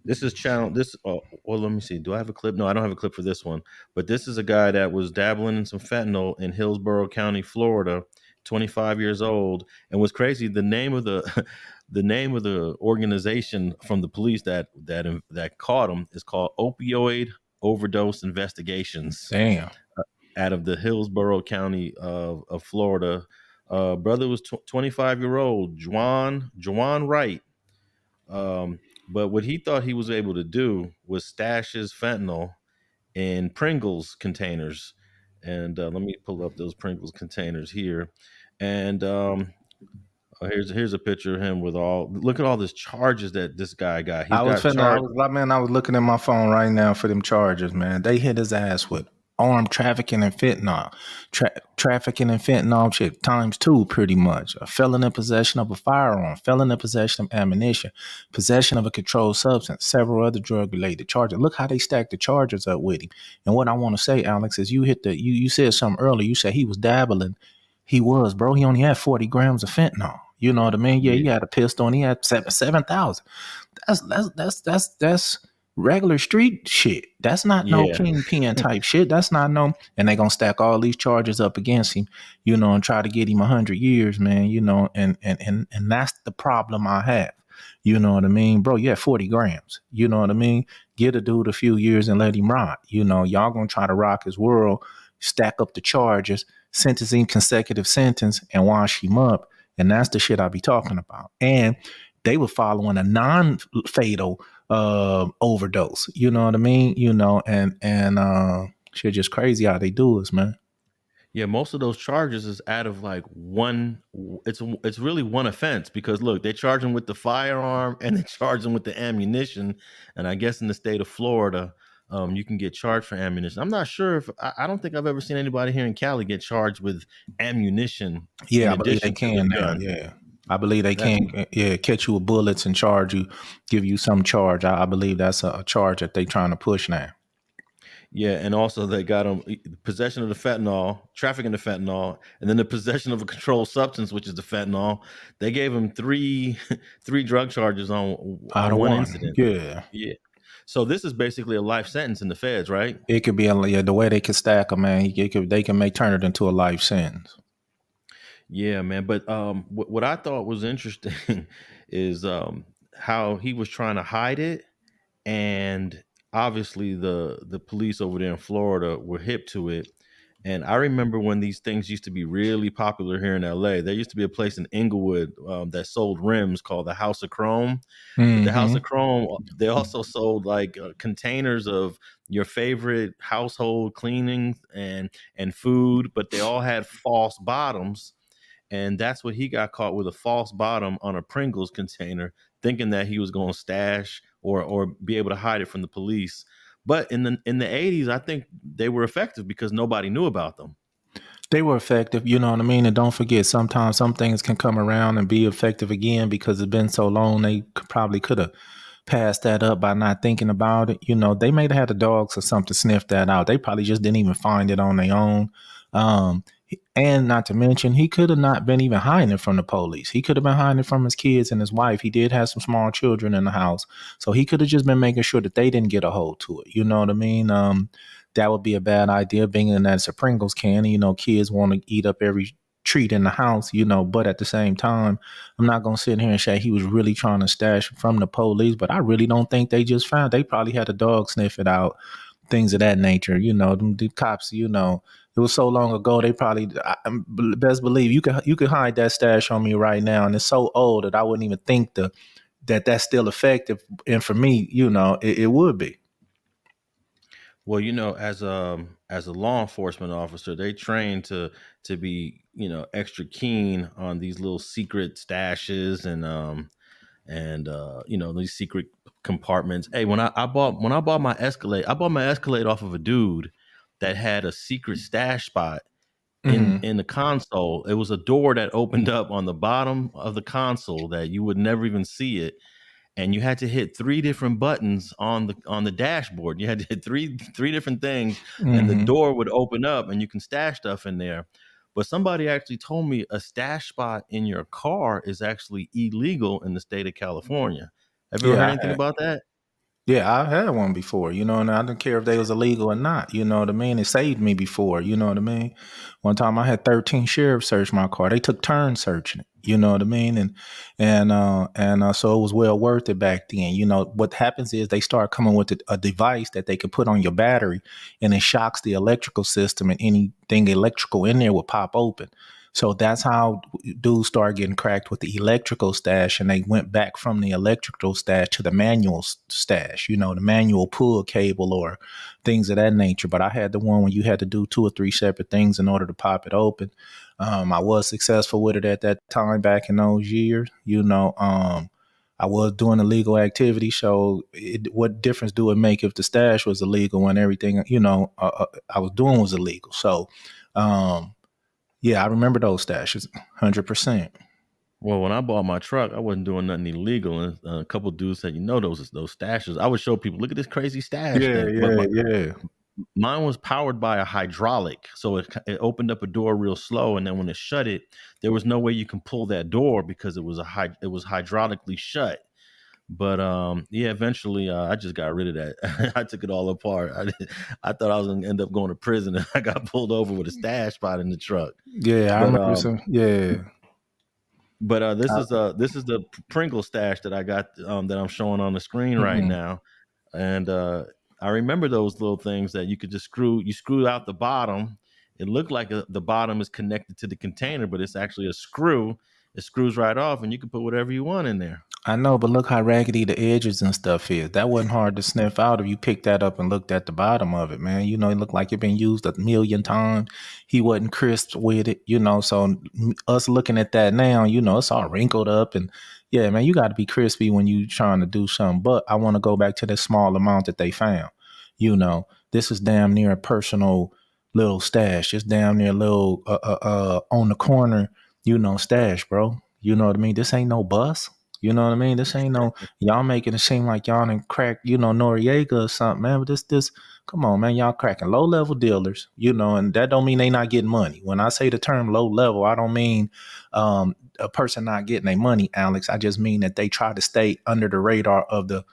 Speaker 1: This is channel. Well, let me see. Do I have a clip? No, I don't have a clip for this one. But this is a guy that was dabbling in some fentanyl in Hillsborough County, Florida, 25 years old. And what's crazy, the name of the the name of the organization from the police that caught him is called Opioid Overdose Investigations.
Speaker 2: Damn.
Speaker 1: Out of the Hillsborough County of Florida. Brother was 25-year-old Juwan Wright. But what he thought he was able to do was stash his fentanyl in Pringles containers. And let me pull up those Pringles containers here. And here's a picture of him with look at all these charges that this guy got.
Speaker 2: I was looking at my phone right now for them charges, man. They hit his ass with armed trafficking and fentanyl. Trafficking and fentanyl shit ×2 pretty much. A felon in possession of a firearm, felon in possession of ammunition, possession of a controlled substance, several other drug-related charges. Look how they stack the charges up with him. And what I want to say, Alex, is you said something earlier. You said he was dabbling. He was, bro. He only had 40 grams of fentanyl. You know what I mean? Yeah, he had a pistol and he had 7,000. That's regular street shit. That's not no kingpin type shit. That's not no. And they gonna stack all these charges up against him, you know, and try to get him 100 years, man. You know, and that's the problem I have. You know what I mean, bro? Yeah, 40 grams. You know what I mean? Get a dude a few years and let him rot. You know, y'all gonna try to rock his world, stack up the charges, sentence him consecutive sentence, and wash him up. And that's the shit I be talking about. And they were following a non-fatal overdose. You know what I mean? You know, and shit just crazy how they do us, man.
Speaker 1: Yeah, most of those charges is out of like one. It's really one offense because look, they charge him with the firearm and they charge him with the ammunition. And I guess in the state of Florida, you can get charged for ammunition. I'm not sure if I don't think I've ever seen anybody here in Cali get charged with ammunition.
Speaker 2: Yeah,
Speaker 1: In
Speaker 2: I believe they
Speaker 1: addition to the
Speaker 2: can now.
Speaker 1: gun.
Speaker 2: Yeah, I believe they
Speaker 1: That's
Speaker 2: can. Yeah, catch you with bullets and charge you, give you some charge. I believe that's a charge that they trying to push now.
Speaker 1: Yeah, and also they got him possession of the fentanyl, trafficking the fentanyl, and then the possession of a controlled substance, which is the fentanyl. They gave him three drug charges on
Speaker 2: Out of
Speaker 1: one
Speaker 2: one.
Speaker 1: incident.
Speaker 2: Yeah.
Speaker 1: Yeah. So this is basically a life sentence in the feds, right?
Speaker 2: It could be the way they could stack them, man. They can make turn it into a life sentence.
Speaker 1: Yeah, man. But what I thought was interesting is how he was trying to hide it, and obviously the police over there in Florida were hip to it. And I remember when these things used to be really popular here in LA. There used to be a place in Inglewood that sold rims called the House of Chrome. But the House of Chrome, they also sold like containers of your favorite household cleaning and food, but they all had false bottoms. And that's what he got caught with, a false bottom on a Pringles container, thinking that he was going to stash or be able to hide it from the police. But in the 80s, I think they were effective because nobody knew about them.
Speaker 2: They were effective, you know what I mean? And don't forget, sometimes some things can come around and be effective again because it's been so long. They probably could have passed that up by not thinking about it. You know, they may have had the dogs or something sniff that out. They probably just didn't even find it on their own. And not to mention, he could have not been even hiding it from the police. He could have been hiding it from his kids and his wife. He did have some small children in the house. So he could have just been making sure that they didn't get a hold to it. You know what I mean? That would be a bad idea, being in that it's a Pringles can. And, you know, kids want to eat up every treat in the house, you know, but at the same time, I'm not going to sit here and say he was really trying to stash from the police, but I really don't think they just found. They probably had a dog sniff it out, things of that nature. You know, the cops, you know, it was so long ago. They probably, best believe you could hide that stash on me right now, and it's so old that I wouldn't even think that's still effective. And for me, you know, it would be.
Speaker 1: Well, you know, as a law enforcement officer, they train to be, you know, extra keen on these little secret stashes and you know, these secret compartments. Hey, when I bought my Escalade, I bought my Escalade off of a dude that had a secret stash spot in the console. It was a door that opened up on the bottom of the console that you would never even see it, and you had to hit 3 different buttons on the dashboard. You had to hit three different things, and the door would open up, and you can stash stuff in there. But somebody actually told me a stash spot in your car is actually illegal in the state of California. Have you ever heard
Speaker 2: Yeah,
Speaker 1: anything about that?
Speaker 2: Yeah, I've had one before, you know, and I didn't care if they was illegal or not, you know what I mean? It saved me before, you know what I mean? One time I had 13 sheriffs search my car. They took turns searching it, you know what I mean? And so it was well worth it back then. You know, what happens is they start coming with a device that they could put on your battery, and it shocks the electrical system, and anything electrical in there will pop open. So that's how dudes started getting cracked with the electrical stash, and they went back from the electrical stash to the manual stash, you know, the manual pull cable or things of that nature. But I had the one when you had to do 2 or 3 separate things in order to pop it open. I was successful with it at that time back in those years. You know, I was doing illegal activity. So what difference do it make if the stash was illegal when everything, I was doing was illegal? So, yeah, I remember those stashes 100%.
Speaker 1: Well, when I bought my truck, I wasn't doing nothing illegal, and a couple dudes said, those stashes." I would show people, "Look at this crazy stash
Speaker 2: Yeah,
Speaker 1: thing," but
Speaker 2: yeah.
Speaker 1: mine was powered by a hydraulic, so it opened up a door real slow, and then when it shut it, there was no way you can pull that door because it was hydraulically shut. But yeah, eventually I just got rid of that. I took it all apart. I thought I was gonna end up going to prison, and I got pulled over with a stash spot in the truck.
Speaker 2: Yeah, I
Speaker 1: But
Speaker 2: remember some. Yeah.
Speaker 1: this is the Pringle stash that I got, that I'm showing on the screen right
Speaker 2: Mhm.
Speaker 1: now, and I remember those little things that you could just screw out the bottom. It looked like the bottom is connected to the container, but it's actually a screw. It screws right off, and you can put whatever you want in there.
Speaker 2: I know, but look how raggedy the edges and stuff is. That wasn't hard to sniff out if you picked that up and looked at the bottom of it, man. You know, it looked like it been used 1,000,000 times. He wasn't crisp with it, So us looking at that now, it's all wrinkled up, and yeah, man, you got to be crispy when you trying to do something. But I want to go back to the small amount that they found. This is damn near a personal little stash. It's damn near a little on the corner, stash, bro. You know what I mean? This ain't no bus. You know what I mean? This ain't no, y'all making it seem like y'all done crack, Noriega or something, man. But come on, man, y'all cracking low level dealers, and that don't mean they not getting money. When I say the term low level, I don't mean a person not getting their money, Alex. I just mean that they try to stay under the radar of the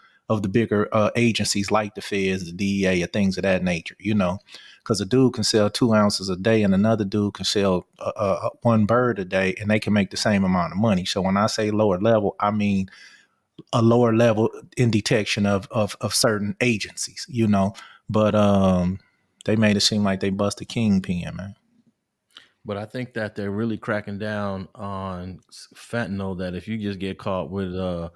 Speaker 2: bigger agencies like the feds, the DEA, or things of that nature, because a dude can sell 2 ounces a day and another dude can sell one bird a day, and they can make the same amount of money. So when I say lower level, I mean a lower level in detection of certain agencies, but they made it seem like they busted kingpin, man.
Speaker 1: But I think that they're really cracking down on fentanyl. That if you just get caught with a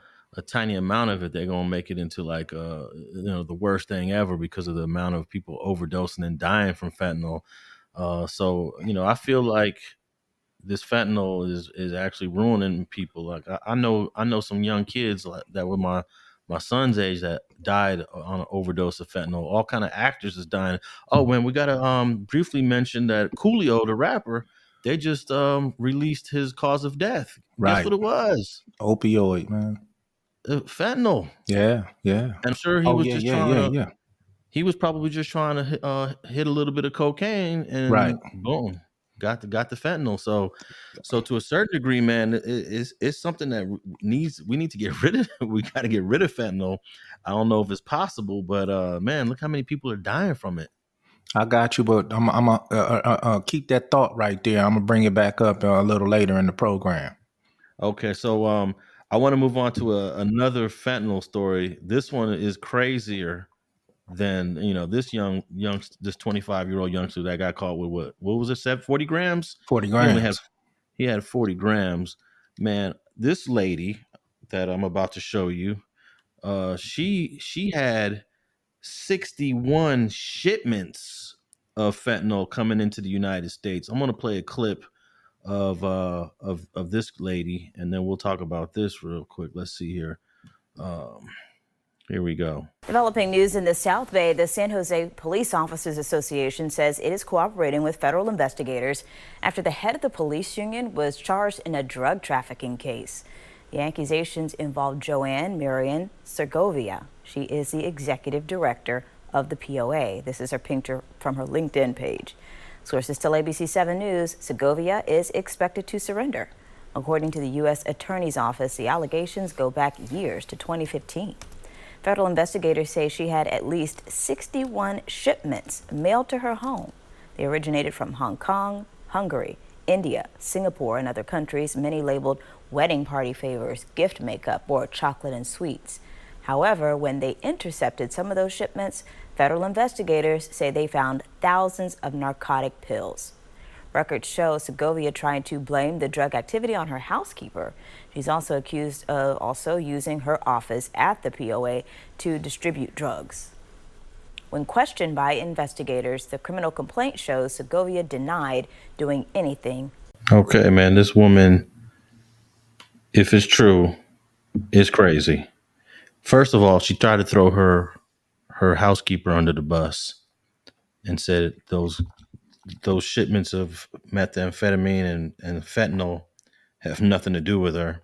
Speaker 1: tiny amount of it, they're gonna make it into like the worst thing ever because of the amount of people overdosing and dying from fentanyl. So I feel like this fentanyl is actually ruining people. Like I know some young kids that were my son's age that died on an overdose of fentanyl. All kind of actors is dying. Oh, man, we gotta briefly mention that Coolio, the rapper, they just released his cause of death. Guess
Speaker 2: Right.
Speaker 1: what it was?
Speaker 2: Opioid, man.
Speaker 1: Fentanyl.
Speaker 2: Yeah.
Speaker 1: And I'm sure he
Speaker 2: Oh
Speaker 1: was
Speaker 2: yeah,
Speaker 1: just
Speaker 2: yeah,
Speaker 1: trying
Speaker 2: yeah,
Speaker 1: to.
Speaker 2: yeah.
Speaker 1: He was probably just trying to hit a little bit of cocaine,
Speaker 2: Right.
Speaker 1: and boom, got the fentanyl. So to a certain degree, man, it's something that we need to get rid of. We got to get rid of fentanyl. I don't know if it's possible, but man, look how many people are dying from it.
Speaker 2: I got you, but I'm gonna keep that thought right there. I'm gonna bring it back up a little later in the program.
Speaker 1: Okay, so I want to move on to another fentanyl story. This one is crazier than this 25-year-old youngster that got caught with what was it, 40 grams?
Speaker 2: 40
Speaker 1: He only had
Speaker 2: grams.
Speaker 1: He had 40 grams. Man, this lady that I'm about to show you, she had 61 shipments of fentanyl coming into the United States. I'm gonna play a clip of this lady, and then we'll talk about this real quick. Let's see here. Here we go.
Speaker 7: Developing news in the South Bay, the San Jose Police Officers Association says it is cooperating with federal investigators after the head of the police union was charged in a drug trafficking case. The accusations involve Joanne Marion Segovia. She is the executive director of the POA. This is her picture from her LinkedIn page. Sources tell ABC 7 News Segovia is expected to surrender. According to the U.S. Attorney's Office, the allegations go back years to 2015. Federal investigators say she had at least 61 shipments mailed to her home. They originated from Hong Kong, Hungary, India, Singapore, and other countries, many labeled wedding party favors, gift makeup, or chocolate and sweets. However, when they intercepted some of those shipments, federal investigators say they found thousands of narcotic pills. Records show Segovia trying to blame the drug activity on her housekeeper. She's also accused of using her office at the POA to distribute drugs. When questioned by investigators, the criminal complaint shows Segovia denied doing anything.
Speaker 1: Okay, man, this woman, if it's true, It's crazy. First of all, she tried to throw her housekeeper under the bus and said those shipments of methamphetamine and fentanyl have nothing to do with her.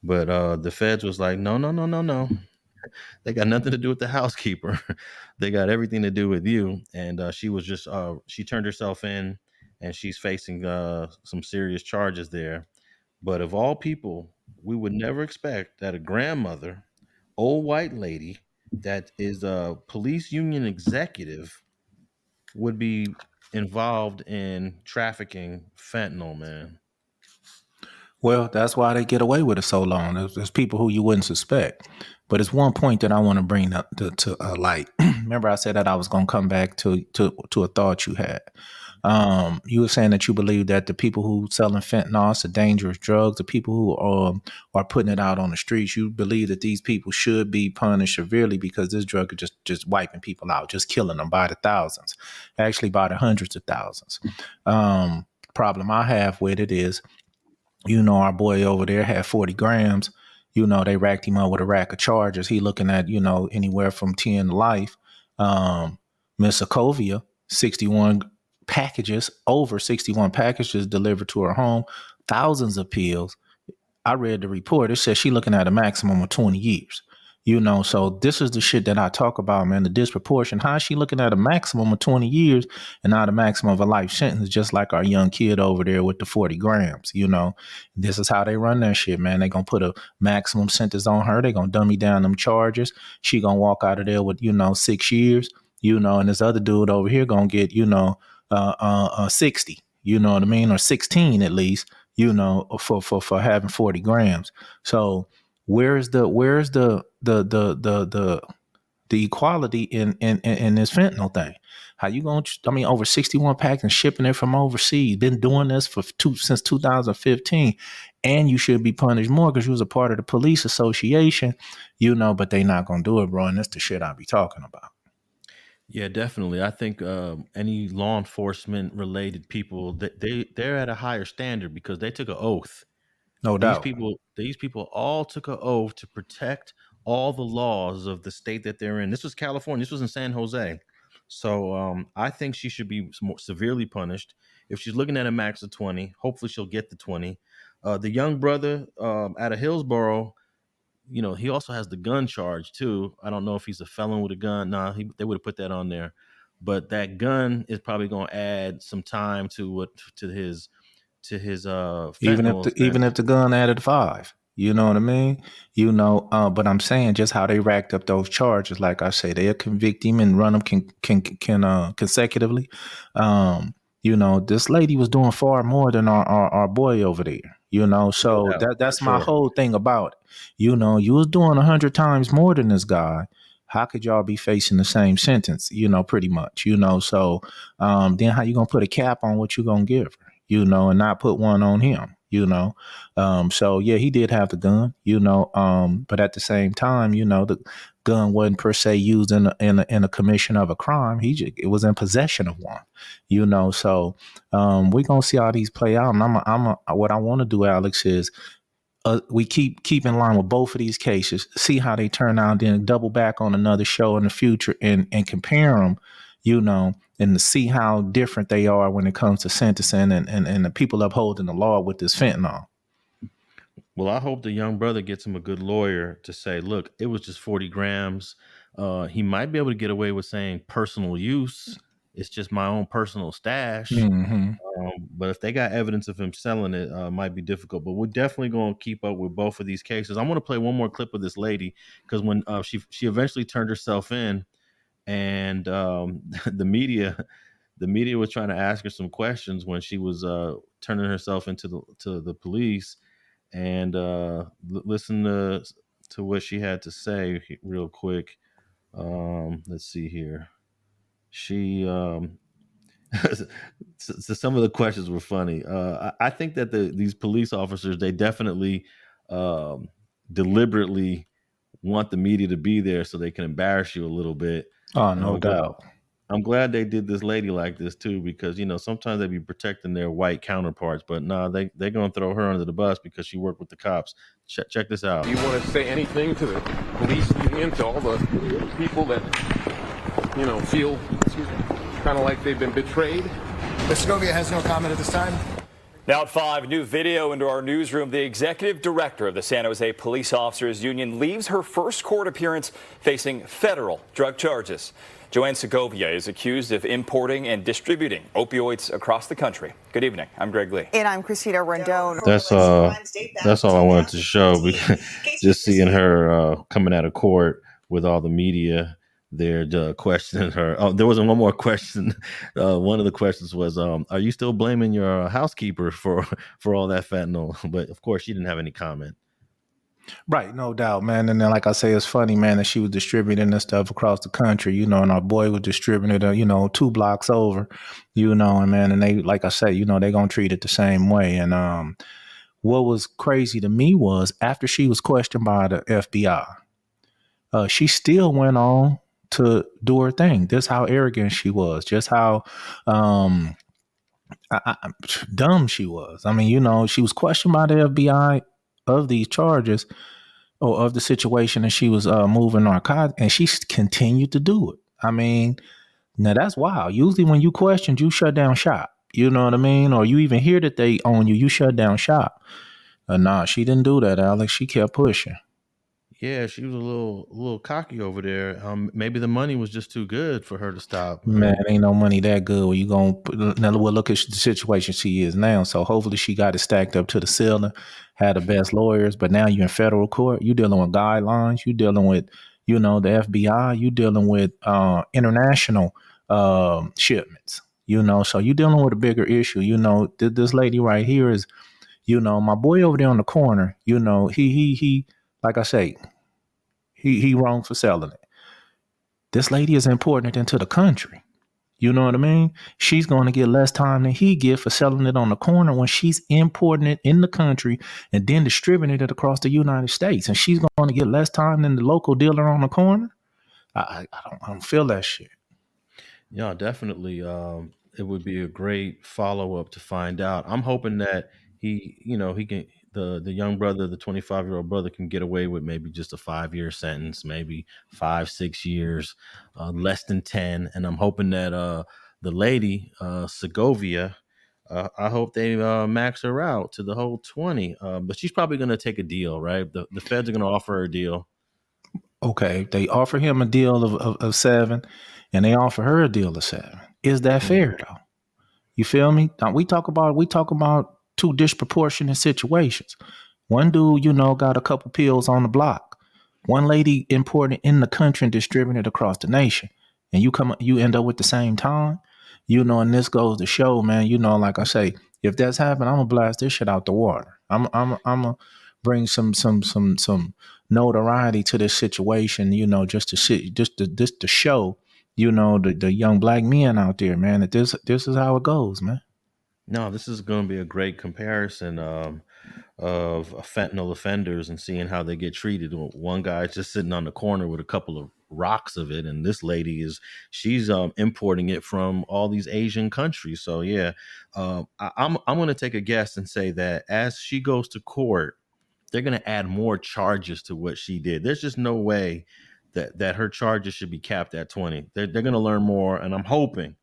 Speaker 1: But the feds was like, no, no, no, no, no. They got nothing to do with the housekeeper. They got everything to do with you. And she was just she turned herself in, and she's facing some serious charges there. But of all people, we would never expect that a grandmother, old white lady, that is a police union executive would be involved in trafficking fentanyl, man.
Speaker 2: Well, that's why they get away with it so long. There's people who you wouldn't suspect. But it's one point that I want to bring up to light. Remember, I said that I was going to come back to a thought you had. You were saying that you believe that the people who selling fentanyl, it's a dangerous drug, the people who are putting it out on the streets, you believe that these people should be punished severely because this drug is just wiping people out, just killing them by the thousands, actually by the hundreds of thousands. Problem I have with it is, our boy over there had 40 grams. They racked him up with a rack of charges. He looking at, anywhere from 10 to life. Miss Sokovia, 61 packages, over 61 packages delivered to her home, thousands of pills. I read the report. It says she looking at a maximum of 20 years. So this is the shit that I talk about, man, the disproportion. How is she looking at a maximum of 20 years and not a maximum of a life sentence, just like our young kid over there with the 40 grams, This is how they run that shit, man. They going to put a maximum sentence on her. They going to dummy down them charges. She going to walk out of there with, 6 years, and this other dude over here going to get, 60, you know what I mean? Or 16 at least, for having 40 grams. So where's the equality in this fentanyl thing? How you going to, over 61 packs and shipping it from overseas, been doing this since 2015, and you should be punished more because you was a part of the police association, but they not going to do it, bro. And that's the shit I be talking about.
Speaker 1: Yeah, definitely. I think any law enforcement related people, they're at a higher standard because they took an oath.
Speaker 2: No doubt.
Speaker 1: These people all took an oath to protect all the laws of the state that they're in. This was California. This was in San Jose. So I think she should be more severely punished. If she's looking at a max of 20, hopefully she'll get the 20. The young brother out of Hillsborough, he also has the gun charge too. I don't know if he's a felon with a gun. Nah, they would have put that on there. But that gun is probably going to add some time to his fentanyl.
Speaker 2: Even if the gun added 5, you know what I mean? But I'm saying just how they racked up those charges. Like I say, they'll convict him and run them consecutively. This lady was doing far more than our boy over there. So that's my whole thing about it. You was doing 100 times more than this guy. How could y'all be facing the same sentence? Pretty much. So then how you gonna put a cap on what you gonna give her? And not put one on him, So yeah, he did have the gun, but at the same time, the gun wasn't per se used in a commission of a crime. It was in possession of one, So we're gonna see how these play out. And what I want to do, Alex, is we keep in line with both of these cases, see how they turn out, then double back on another show in the future and compare them, and to see how different they are when it comes to sentencing and the people upholding the law with this fentanyl.
Speaker 1: Well, I hope the young brother gets him a good lawyer to say, look, it was just 40 grams. He might be able to get away with saying personal use. It's just my own personal stash.
Speaker 2: Mm-hmm.
Speaker 1: But if they got evidence of him selling it, might be difficult. But we're definitely going to keep up with both of these cases. I want to play one more clip of this lady because when she eventually turned herself in, and the media was trying to ask her some questions when she was turning herself into the police, and listen to what she had to say real quick. Let's see here. She so some of the questions were funny. I think that these police officers, they definitely deliberately want the media to be there so they can embarrass you a little bit.
Speaker 2: Oh, no doubt.
Speaker 1: I'm glad they did this lady like this too, because sometimes they be protecting their white counterparts, but nah, they're gonna throw her under the bus because she worked with the cops. Check this out.
Speaker 8: Do you want to say anything to the police union, to all the people that feel kind of like they've been betrayed?
Speaker 9: Ms. Segovia has no comment at this time.
Speaker 10: Now at 5, new video into our newsroom. The executive director of the San Jose Police Officers Union leaves her first court appearance facing federal drug charges. Joanne Segovia is accused of importing and distributing opioids across the country. Good evening. I'm Greg Lee.
Speaker 11: And I'm Christina Rendon.
Speaker 1: That's all I wanted to show. Because just seeing her coming out of court with all the media there questioning her. Oh, there wasn't one more question. One of the questions was, "Are you still blaming your housekeeper for all that fentanyl?" But of course, she didn't have any comment.
Speaker 2: Right, no doubt, man. And then, like I say, it's funny, man, that she was distributing this stuff across the country, and our boy was distributing it, 2 blocks over, and man, and they, like I say, they gonna treat it the same way. And what was crazy to me was after she was questioned by the FBI, she still went on to do her thing. Just how arrogant she was, just how dumb she was. I mean, she was questioned by the FBI of these charges or of the situation, and she was moving narcotics, and she continued to do it. I mean, now that's wild. Usually when you questioned, you shut down shop. You know what I mean? Or you even hear that they own you, you shut down shop. Nah, she didn't do that, Alex. She kept pushing.
Speaker 1: Yeah, she was a little cocky over there. Maybe the money was just too good for her to stop.
Speaker 2: Man, ain't no money that good. Well, you now look at the situation she is now. So hopefully she got it stacked up to the ceiling, had the best lawyers. But now you're in federal court. You dealing with guidelines. You dealing with, the FBI. You dealing with international shipments. So you dealing with a bigger issue. This lady right here is, my boy over there on the corner. He like I say, he wrong for selling it. This lady is importing it into the country. You know what I mean? She's going to get less time than he get for selling it on the corner when she's importing it in the country and then distributing it across the United States. And she's going to get less time than the local dealer on the corner. I don't feel that shit.
Speaker 1: Yeah, definitely. It would be a great follow-up to find out. I'm hoping that he can, the young brother, the 25-year-old brother, can get away with maybe just a 5-year sentence, maybe 5-6 years, less than 10. And I'm hoping that the lady, Segovia, I hope they max her out to the whole 20. But she's probably going to take a deal, right? The feds are going to offer her a deal.
Speaker 2: Okay, they offer him a deal of 7, and they offer her a deal of 7. Is that fair though? You feel me? Now we talk about 2 disproportionate situations. One dude, got a couple pills on the block. One lady imported in the country and distributed it across the nation. And you end up with the same time. And this goes to show, man, like I say, if that's happened, I'm gonna blast this shit out the water. I'm gonna bring some notoriety to this situation, just to show, the young black men out there, man, that this is how it goes, man.
Speaker 1: No, this is going to be a great comparison of fentanyl offenders and seeing how they get treated. One guy's just sitting on the corner with a couple of rocks of it, and this lady she's importing it from all these Asian countries. So yeah, I'm going to take a guess and say that as she goes to court, they're going to add more charges to what she did. There's just no way that her charges should be capped at 20. They're going to learn more, and I'm hoping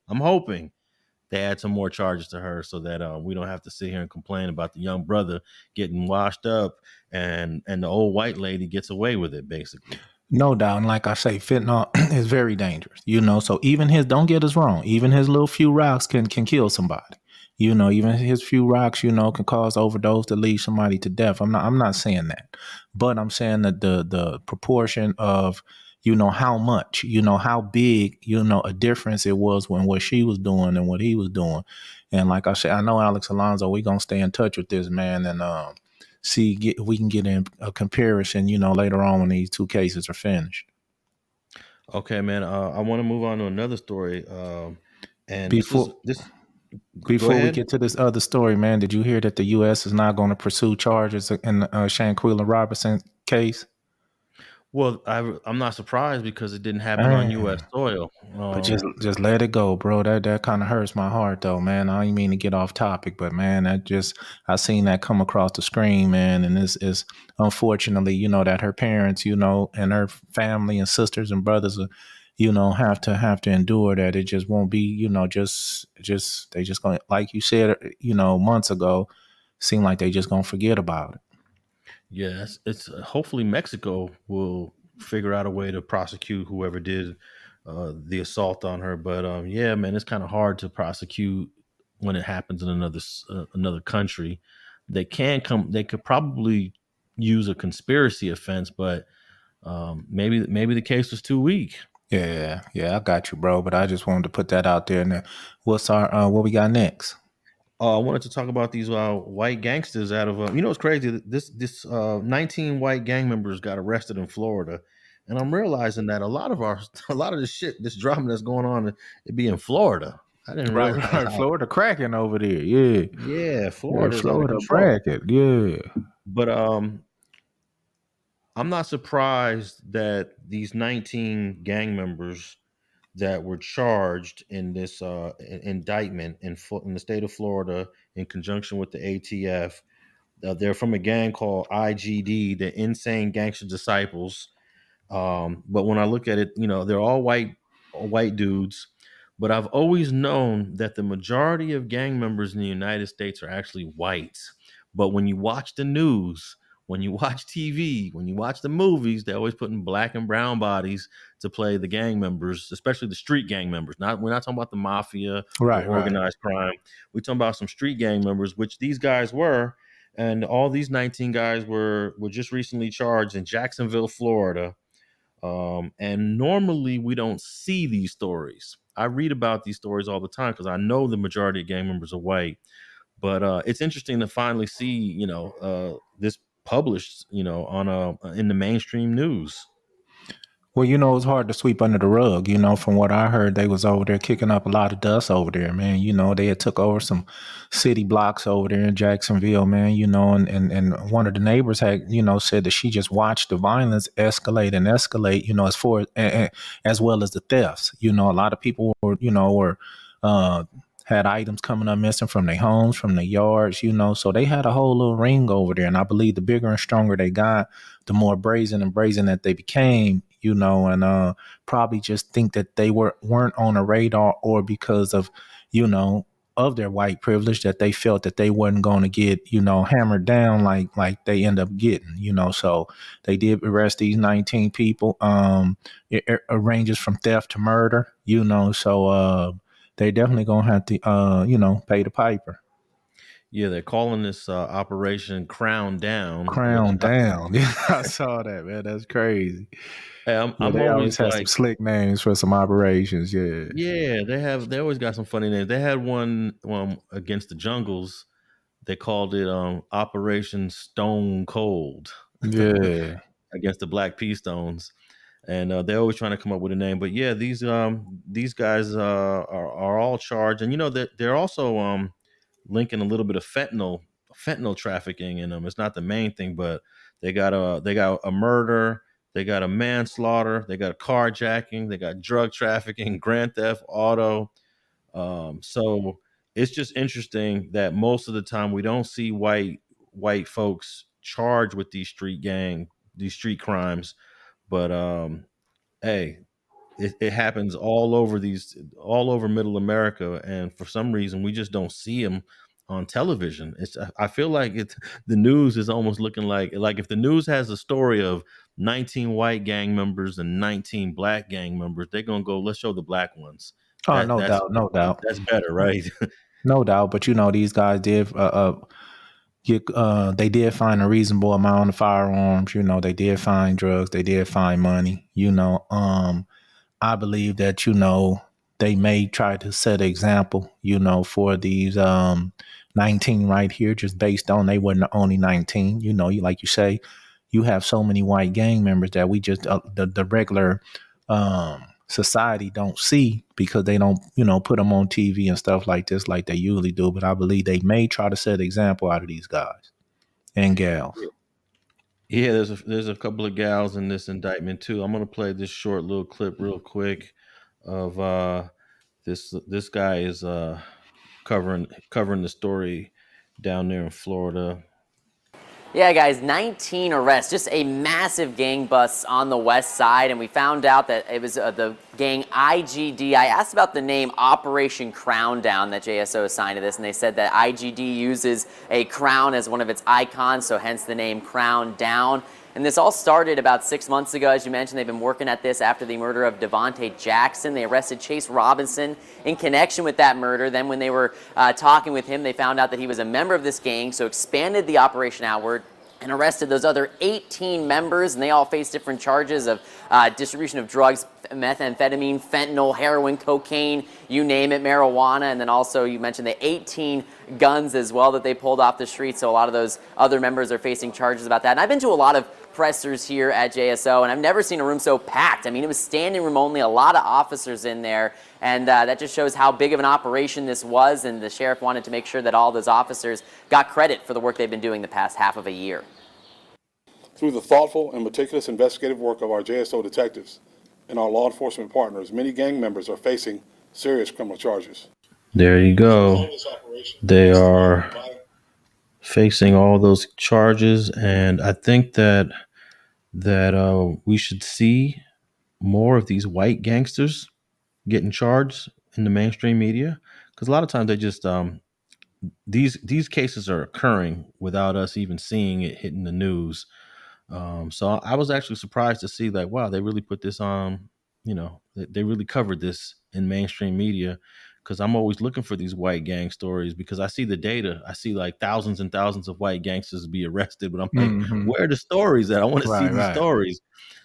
Speaker 1: they add some more charges to her so that we don't have to sit here and complain about the young brother getting washed up and the old white lady gets away with it, basically.
Speaker 2: No doubt. And like I say, fentanyl is very dangerous, so even don't get us wrong, even his little few rocks can kill somebody. Even his few rocks, can cause overdose to lead somebody to death. I'm not saying that, but I'm saying that the proportion of, how much, how big, a difference it was when what she was doing and what he was doing. And like I said, I know Alex Alonso, we're going to stay in touch with this man and see if we can get in a comparison, later on when these 2 cases are finished.
Speaker 1: Okay, man. I want to move on to another story. And
Speaker 2: before we get to this other story, man, did you hear that the U.S. is not going to pursue charges in the Shanquilla Robinson case?
Speaker 1: Well, I'm not surprised because it didn't happen on U.S.
Speaker 2: Man.
Speaker 1: soil.
Speaker 2: But just let it go, bro. That kind of hurts my heart, though, man. I didn't mean to get off topic, but man, I seen that come across the screen, man, and this is unfortunately, that her parents, and her family and sisters and brothers, have to endure that. It just won't be, just they just gonna, like you said, months ago, seem like they just gonna forget about it.
Speaker 1: Yeah, it's hopefully Mexico will figure out a way to prosecute whoever did the assault on her. But yeah, man, it's kind of hard to prosecute when it happens in another country. They could probably use a conspiracy offense, but maybe the case was too weak.
Speaker 2: Yeah, I got you, bro. But I just wanted to put that out there. And what's our what we got next?
Speaker 1: I wanted to talk about these white gangsters out of it's crazy. This 19 white gang members got arrested in Florida, and I'm realizing that a lot of this shit, this drama that's going on, it be in Florida. I didn't
Speaker 2: Right,
Speaker 1: realize
Speaker 2: right. Florida cracking over there. Yeah.
Speaker 1: yeah,
Speaker 2: Yeah,
Speaker 1: Florida is out of
Speaker 2: Florida
Speaker 1: control.
Speaker 2: bracket. Yeah.
Speaker 1: But I'm not surprised that these 19 gang members that were charged in this indictment in the state of Florida in conjunction with the ATF. They're from a gang called IGD, the Insane Gangster Disciples. But when I look at it, they're all white dudes. But I've always known that the majority of gang members in the United States are actually white. But when you watch the news, when you watch TV, when you watch the movies, they're always putting black and brown bodies to play the gang members, especially the street gang members. We're not talking about the mafia or
Speaker 2: Right, right.
Speaker 1: organized crime. We're talking about some street gang members, which these guys were. And all these 19 guys were just recently charged in Jacksonville, Florida. And normally we don't see these stories. I read about these stories all the time because I know the majority of gang members are white. But it's interesting to finally see, this published, on in the mainstream news.
Speaker 2: Well, it's hard to sweep under the rug. From what I heard, they was over there kicking up a lot of dust over there, man. They had took over some city blocks over there in Jacksonville, man. And one of the neighbors had, said that she just watched the violence escalate and escalate, as far as well as the thefts. A lot of people were had items coming up missing from their homes, from their yards, so they had a whole little ring over there. And I believe the bigger and stronger they got, the more brazen that they became, and probably just think that they weren't on a radar, or because of, of their white privilege, that they felt that they wasn't going to get, hammered down like they end up getting, so they did arrest these 19 people. It ranges from theft to murder, so they definitely gonna have to, pay the piper.
Speaker 1: Yeah, they're calling this Operation Crown Down, which
Speaker 2: Crown down. Yeah, I saw that, man. That's crazy. Yeah,
Speaker 1: I'm
Speaker 2: they
Speaker 1: always
Speaker 2: always have some
Speaker 1: like,
Speaker 2: slick names for some operations. Yeah.
Speaker 1: yeah, they always got some funny names. They had one against the jungles. They called it Operation Stone Cold
Speaker 2: Yeah.
Speaker 1: against the Black Pea Stones, and they're always trying to come up with a name. But yeah, these guys are all charged, and they're also linking a little bit of fentanyl trafficking in them. It's not the main thing, but they got a murder, they got a manslaughter, they got a carjacking, they got drug trafficking, grand theft auto. So it's just interesting that most of the time we don't see white folks charged with these street crimes, but hey, it happens all over middle America, and for some reason we just don't see them on television. I feel like the news is almost looking like if the news has a story of 19 white gang members and 19 black gang members, they're gonna go, let's show the black ones.
Speaker 2: Oh,
Speaker 1: that
Speaker 2: no
Speaker 1: that's
Speaker 2: doubt, no doubt,
Speaker 1: that's better, right?
Speaker 2: no doubt. But these guys did they did find a reasonable amount of firearms. They did find drugs. They did find money. I believe that, they may try to set an example, for these 19 right here, just based on they wasn't the only 19. Like you say, you have so many white gang members that we just the regular society don't see, because they don't, put them on TV and stuff like this like they usually do. But I believe they may try to set an example out of these guys and gals.
Speaker 1: Yeah, there's a couple of gals in this indictment too. I'm gonna play this short little clip real quick of this guy is covering the story down there in Florida.
Speaker 11: Yeah, guys, 19 arrests, just a massive gang bust on the west side, and we found out that it was the gang IGD. I asked about the name Operation Crown Down that JSO assigned to this, and they said that IGD uses a crown as one of its icons, so hence the name Crown Down. And this all started about 6 months ago. As you mentioned, they've been working at this after the murder of Devontae Jackson. They arrested Chase Robinson in connection with that murder. Then when they were talking with him, they found out that he was a member of this gang, so expanded the operation outward and arrested those other 18 members, and they all face different charges of distribution of drugs, methamphetamine, fentanyl, heroin, cocaine, you name it, marijuana, and then also you mentioned the 18 guns as well that they pulled off the street, so a lot of those other members are facing charges about that. And I've been to a lot of pressers here at JSO, and I've never seen a room so packed. I mean, it was standing room only, a lot of officers in there, and that just shows how big of an operation this was, and the sheriff wanted to make sure that all those officers got credit for the work they've been doing the past half of a year.
Speaker 12: Through the thoughtful and meticulous investigative work of our JSO detectives and our law enforcement partners, many gang members are facing serious criminal charges.
Speaker 1: There you go. They are facing all those charges, and I think that we should see more of these white gangsters getting charged in the mainstream media, because a lot of times they just these cases are occurring without us even seeing it hitting the news. So I was actually surprised to see that, wow, they really put this on, they really covered this in mainstream media, because I'm always looking for these white gang stories, because I see the data. I see like thousands and thousands of white gangsters be arrested, but I'm like, where are the stories at? I want to see these stories.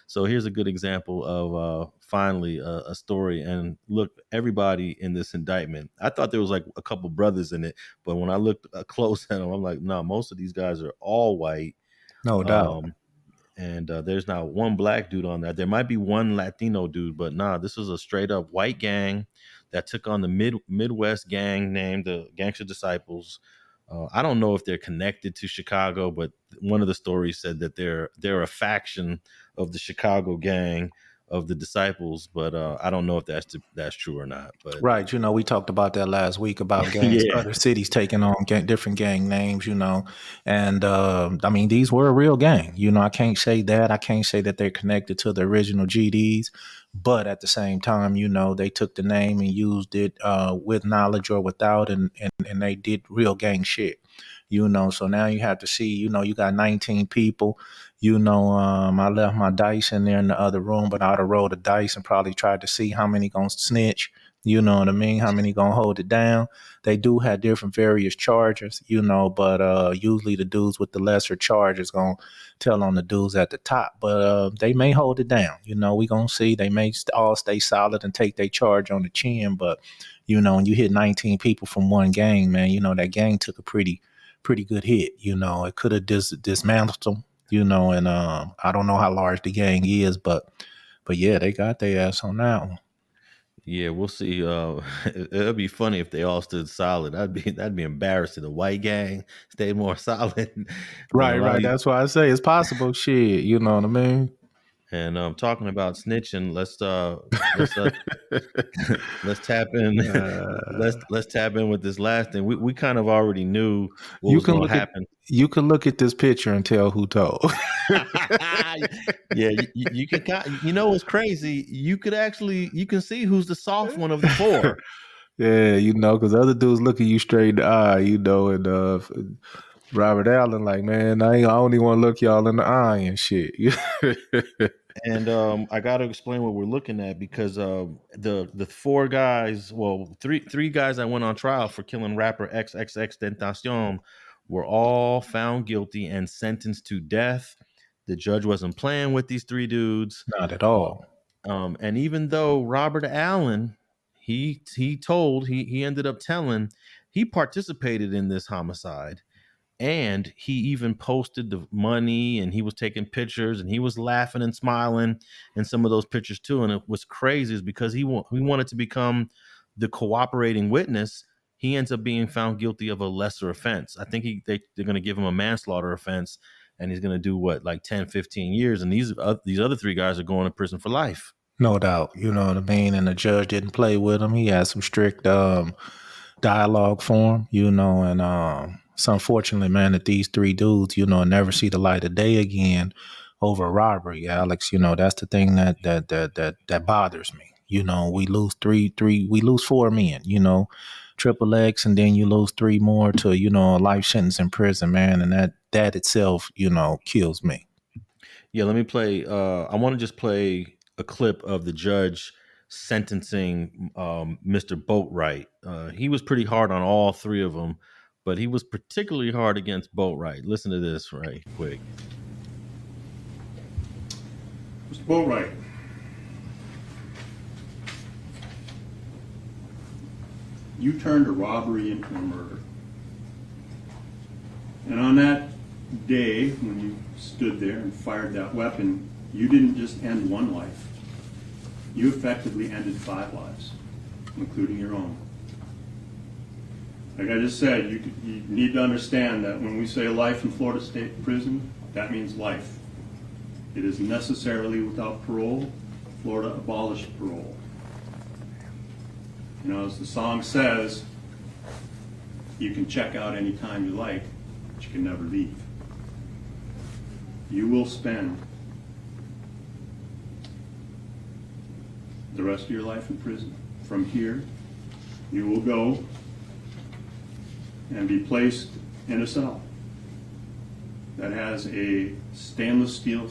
Speaker 1: So here's a good example of finally a story. And look, everybody in this indictment, I thought there was like a couple brothers in it, but when I looked close at them, I'm like, no, most of these guys are all white.
Speaker 2: No doubt.
Speaker 1: And there's not one black dude on that. There might be one Latino dude, but nah, this was a straight up white gang that took on the Midwest gang named the Gangster Disciples. I don't know if they're connected to Chicago, but one of the stories said that they're a faction of the Chicago gang of the Disciples, but I don't know if that's true or not. But
Speaker 2: right, we talked about that last week about gangs,
Speaker 1: yeah.
Speaker 2: other cities taking on different gang names, and I mean, these were a real gang. I can't say that. I can't say that they're connected to the original GDs, but at the same time, they took the name and used it with knowledge or without, and they did real gang shit. So now you have to see, you got 19 people. I left my dice in there in the other room, but I'd have rolled the dice and probably tried to see how many gonna snitch. You know what I mean? How many gonna hold it down? They do have different various charges, but usually the dudes with the lesser charges gonna tell on the dudes at the top. But they may hold it down. We gonna see. They may all stay solid and take their charge on the chin. But when you hit 19 people from one gang, man, that gang took a pretty good hit. It could have dismantled them. And I don't know how large the gang is, but yeah, they got their ass on that one.
Speaker 1: Yeah, we'll see. It'd be funny if they all stood solid. That'd be embarrassing. The white gang stayed more solid.
Speaker 2: Right. That's why I say it's possible. Shit, you know what I mean?
Speaker 1: And talking about snitching, let's let's tap in. Let's tap in with this last thing. We kind of already knew what was going to happen.
Speaker 2: You can look at this picture and tell who told.
Speaker 1: Yeah, you can. What's crazy? You can see who's the soft one of the four.
Speaker 2: Yeah, because other dudes look at you straight in the eye, and Robert Allen, like, man, I only want to look y'all in the eye and shit.
Speaker 1: And I got to explain what we're looking at, because the four guys, well, three guys that went on trial for killing rapper XXXTentacion were all found guilty and sentenced to death. The judge wasn't playing with these three dudes.
Speaker 2: Not at all.
Speaker 1: And even though Robert Allen, he ended up telling he participated in this homicide. And he even posted the money, and he was taking pictures, and he was laughing and smiling in some of those pictures too. And it was crazy, is because he wanted to become the cooperating witness. He ends up being found guilty of a lesser offense. I think they're going to give him a manslaughter offense. and he's going to do what, like 10, 15 years. And these other three guys are going to prison for life.
Speaker 2: No doubt, you know what I mean? And the judge didn't play with him. He had some strict dialogue for him, you know, and it's unfortunate, man, that these three dudes, you know, never see the light of day again over robbery, Alex. You know, that's the thing that bothers me. You know, we lose we lose four men, you know, triple X, and then you lose three more to, you know, a life sentence in prison, man. And that itself, you know, kills me.
Speaker 1: Yeah, let me play. I want to just play a clip of the judge sentencing Mr. Boatwright. He was pretty hard on all three of them, but he was particularly hard against Boatwright. Listen to this right quick.
Speaker 13: Mr. Boatwright, you turned a robbery into a murder. And on that day, when you stood there and fired that weapon, you didn't just end one life. You effectively ended 5 lives, including your own. Like I just said, you need to understand that when we say life in Florida State Prison, that means life. It is necessarily without parole. Florida abolished parole. You know, as the song says, you can check out anytime you like, but you can never leave. You will spend the rest of your life in prison. From here, you will go and be placed in a cell that has a stainless steel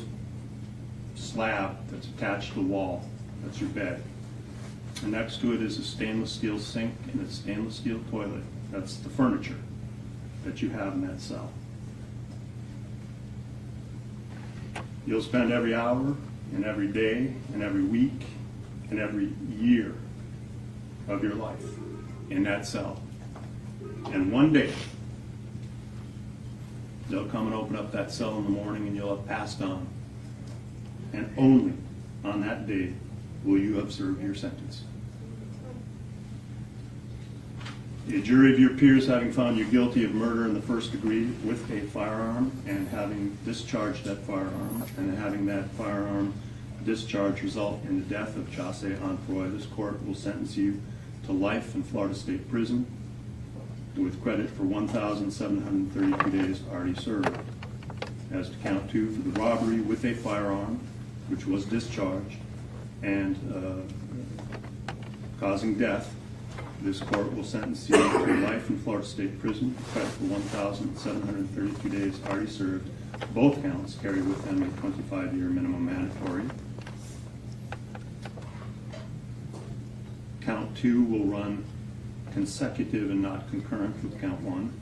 Speaker 13: slab that's attached to the wall. That's your bed. And next to it is a stainless steel sink and a stainless steel toilet. That's the furniture that you have in that cell. You'll spend every hour and every day and every week and every year of your life in that cell. And one day, they'll come and open up that cell in the morning and you'll have passed on. And only on that day will you have served your sentence. A jury of your peers having found you guilty of murder in the first degree with a firearm and having discharged that firearm and having that firearm discharge result in the death of Chasse Onfroy, this court will sentence you to life in Florida State Prison with credit for 1,732 days already served. As to count 2 for the robbery with a firearm, which was discharged and causing death, this court will sentence you to life in Florida State Prison with credit for 1,732 days already served. Both counts carry with them a 25-year minimum mandatory. Count 2 will run consecutive and not concurrent with count 1.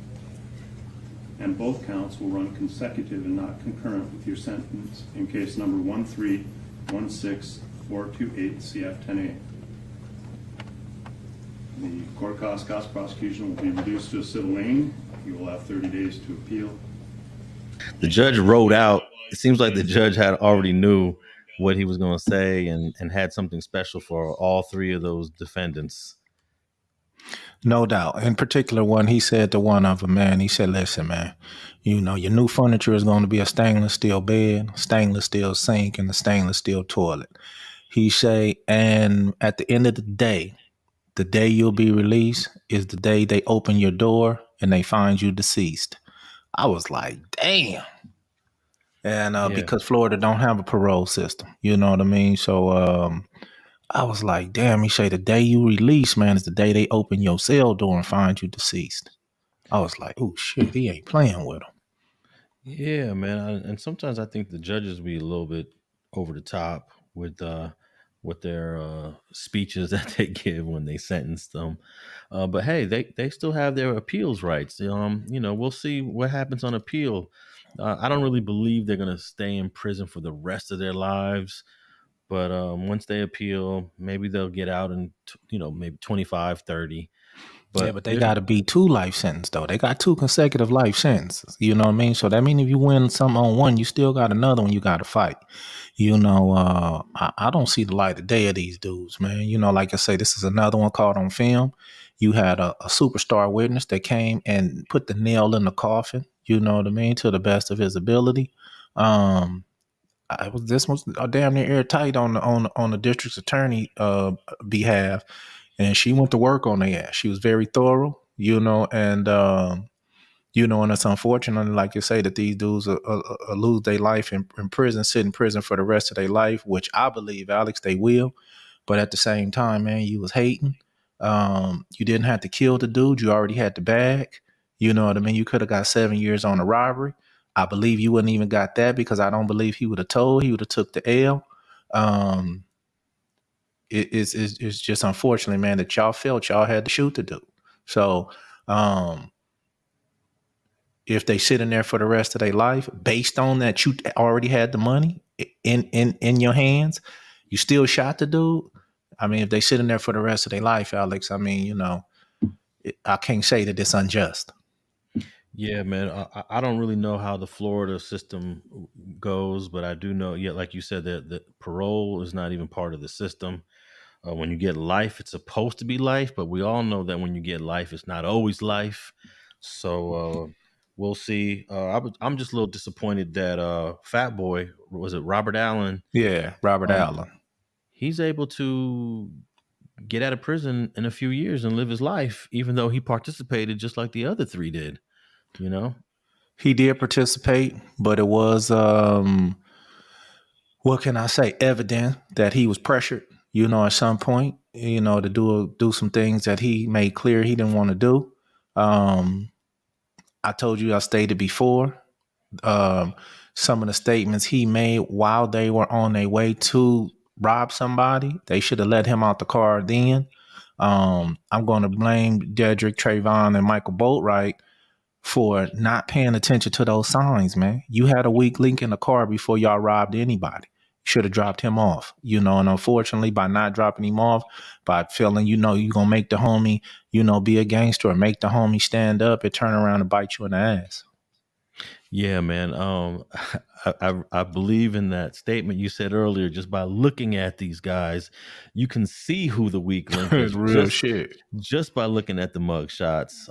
Speaker 13: And both counts will run consecutive and not concurrent with your sentence in case number 1316428 CF 10A. The court cost prosecution will be reduced to a civil lien. You will have 30 days to appeal.
Speaker 1: The judge wrote out, it seems like the judge had already knew what he was going to say and had something special for all three of those defendants.
Speaker 2: No doubt. In particular, one, he said to one of them, man, he said, listen, man, you know, your new furniture is going to be a stainless steel bed, stainless steel sink, and a stainless steel toilet. He say, and at the end of the day you'll be released is the day they open your door and they find you deceased. I was like, damn. And because Florida don't have a parole system, you know what I mean? So I was like, damn, he say the day you release, man, is the day they open your cell door and find you deceased. I was like, oh shit, he ain't playing with him.
Speaker 1: Yeah, man. And sometimes I think the judges be a little bit over the top with their speeches that they give when they sentence them. But hey, they still have their appeals rights. You know, we'll see what happens on appeal. I don't really believe they're going to stay in prison for the rest of their lives. But once they appeal, maybe they'll get out in, maybe 25, 30.
Speaker 2: But they got to be 2 life sentences, though. They got 2 consecutive life sentences. You know what I mean? So that means if you win something on one, you still got another one you got to fight. You know, I don't see the light of day of these dudes, man. You know, like I say, this is another one caught on film. You had a superstar witness that came and put the nail in the coffin, you know what I mean, to the best of his ability. This was damn near airtight on the district's attorney behalf, and she went to work on their ass. She was very thorough, and it's unfortunate, like you say, that these dudes lose their life in prison, sit in prison for the rest of their life, which I believe, Alex, they will. But at the same time, man, you was hating. You didn't have to kill the dude. You already had the bag. You know what I mean? You could have got 7 years on a robbery. I believe you wouldn't even got that because I don't believe he would have told. He would have took the L. It's just unfortunately, man, that y'all felt y'all had to shoot the dude. So if they sit in there for the rest of their life, based on that you already had the money in your hands, you still shot the dude. I mean, if they sit in there for the rest of their life, Alex, I mean, I can't say that it's unjust.
Speaker 1: Yeah, man. I don't really know how the Florida system goes, but I do know, yeah, like you said, that parole is not even part of the system. When you get life, it's supposed to be life, but we all know that when you get life, it's not always life. So we'll see. I'm just a little disappointed that Fat Boy, was it Robert Allen?
Speaker 2: Yeah, Robert Allen.
Speaker 1: He's able to get out of prison in a few years and live his life, even though he participated just like the other three did.
Speaker 2: He did participate, but it was what can I say, evident that he was pressured, at some point, to do some things that he made clear he didn't want to do. I told you, I stated before, some of the statements he made while they were on their way to rob somebody. They should have let him out the car then. I'm going to blame Dedrick, Trayvon, and Michael Boatwright for not paying attention to those signs, man. You had a weak link in the car before y'all robbed anybody. Should have dropped him off, and unfortunately, by not dropping him off, by feeling, you're going to make the homie, be a gangster or make the homie stand up and turn around and bite you in the ass.
Speaker 1: Yeah, man. I believe in that statement you said earlier. Just by looking at these guys, you can see who the weak link is.
Speaker 2: Real shit.
Speaker 1: Just by looking at the mug shots.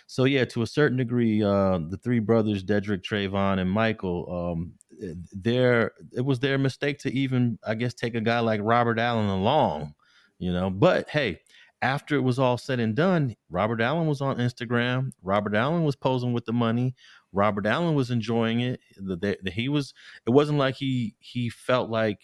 Speaker 1: So yeah, to a certain degree, the three brothers, Dedrick, Trayvon, and Michael, it was their mistake to even, I guess, take a guy like Robert Allen along. But hey, after it was all said and done, Robert Allen was on Instagram. Robert Allen was posing with the money. Robert Allen was enjoying it. It wasn't like he felt like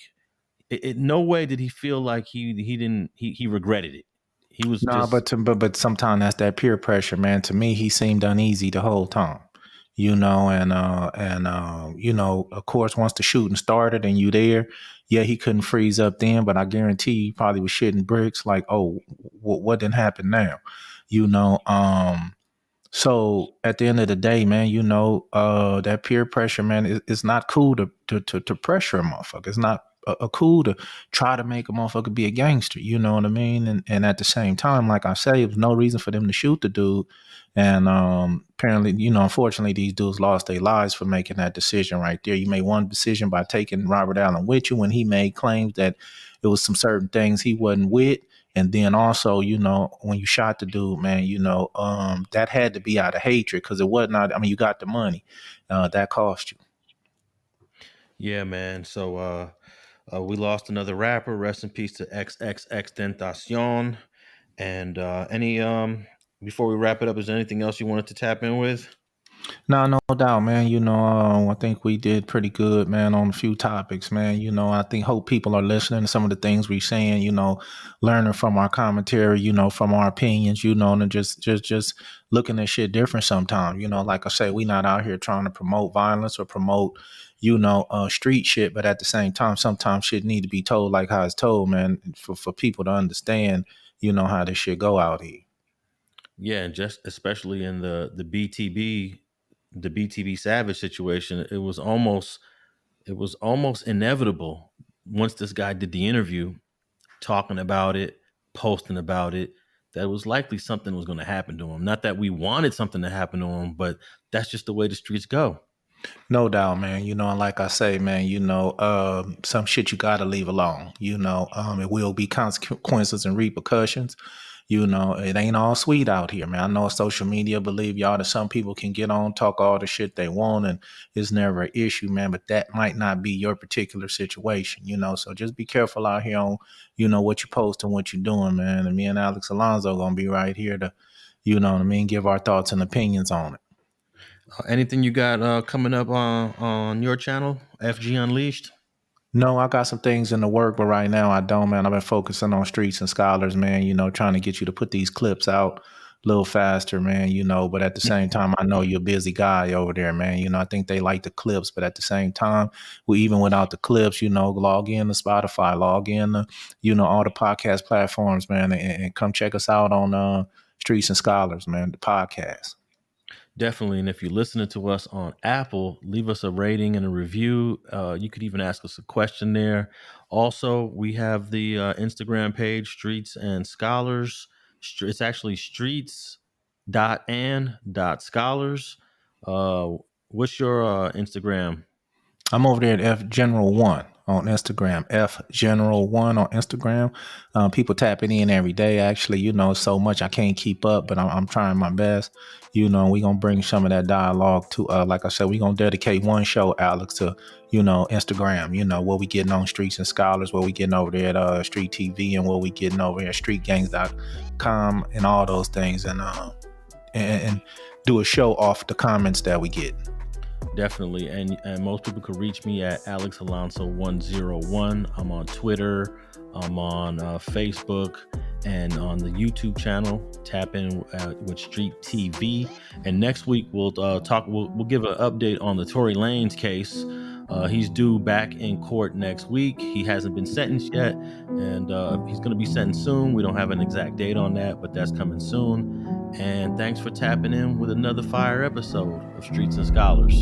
Speaker 1: it. No way did he feel like he regretted it. He was
Speaker 2: but sometimes that's that peer pressure, man. To me, he seemed uneasy the whole time, and of course, once the shooting started and you there, yeah, he couldn't freeze up then, but I guarantee he probably was shitting bricks like, oh, what didn't happen now, So at the end of the day, man, that peer pressure, man, it's not cool to pressure a motherfucker. It's not cool to try to make a motherfucker be a gangster. You know what I mean? And at the same time, like I say, it was no reason for them to shoot the dude. And apparently, unfortunately, these dudes lost their lives for making that decision right there. You made one decision by taking Robert Allen with you when he made claims that it was some certain things he wasn't with. And then also, when you shot the dude, man, that had to be out of hatred because it was not. I mean, you got the money. That cost you.
Speaker 1: Yeah, man. So we lost another rapper. Rest in peace to XXXTentacion. And before we wrap it up, is there anything else you wanted to tap in with?
Speaker 2: No doubt, man. I think we did pretty good, man, on a few topics, man. Hope people are listening to some of the things we're saying, learning from our commentary, from our opinions, and just looking at shit different sometimes. Like I say, we not out here trying to promote violence or promote, street shit. But at the same time, sometimes shit need to be told like how it's told, man, for people to understand, how this shit go out here.
Speaker 1: Yeah, and just especially in the BTB Savage situation, it was almost inevitable once this guy did the interview, talking about it, posting about it, that it was likely something was going to happen to him. Not that we wanted something to happen to him, but that's just the way the streets go.
Speaker 2: No doubt, man. And like I say, man, some shit you gotta leave alone. It will be consequences and repercussions. It ain't all sweet out here, man. I know social media, believe y'all, that some people can get on, talk all the shit they want, and it's never an issue, man. But that might not be your particular situation, So just be careful out here on, what you post and what you're doing, man. And me and Alex Alonso gonna be right here to, give our thoughts and opinions on it.
Speaker 1: Anything you got coming up on your channel, FG Unleashed?
Speaker 2: No, I got some things in the work, but right now I don't, man. I've been focusing on Streets and Scholars, man, trying to get you to put these clips out a little faster, man, but at the same time, I know you're a busy guy over there, man. I think they like the clips, but at the same time, even without the clips, log in to Spotify, log in to, all the podcast platforms, man, and come check us out on Streets and Scholars, man, the podcast.
Speaker 1: Definitely. And if you're listening to us on Apple, leave us a rating and a review. You could even ask us a question there. Also, we have the Instagram page, Streets and Scholars. It's actually streets.and.scholars. What's your Instagram?
Speaker 2: I'm over there at FGeneral1 on Instagram, FGeneral1 on Instagram. People tapping in every day. Actually, so much I can't keep up, but I'm trying my best. We're going to bring some of that dialogue to, like I said, we're going to dedicate one show, Alex, to, Instagram, what we getting on Streets and Scholars, what we getting over there at Street TV, and what we getting over here at streetgangs.com and all those things, and do a show off the comments that we get.
Speaker 1: Definitely. And most people could reach me at Alex Alonso 101. I'm on Twitter. I'm on Facebook and on the YouTube channel. Tap in with Street TV. And next week we'll give an update on the Tory Lanez case. He's due back in court next week. He hasn't been sentenced yet, and he's going to be sentenced soon. We don't have an exact date on that, but that's coming soon. And thanks for tapping in with another fire episode of Streets and Scholars.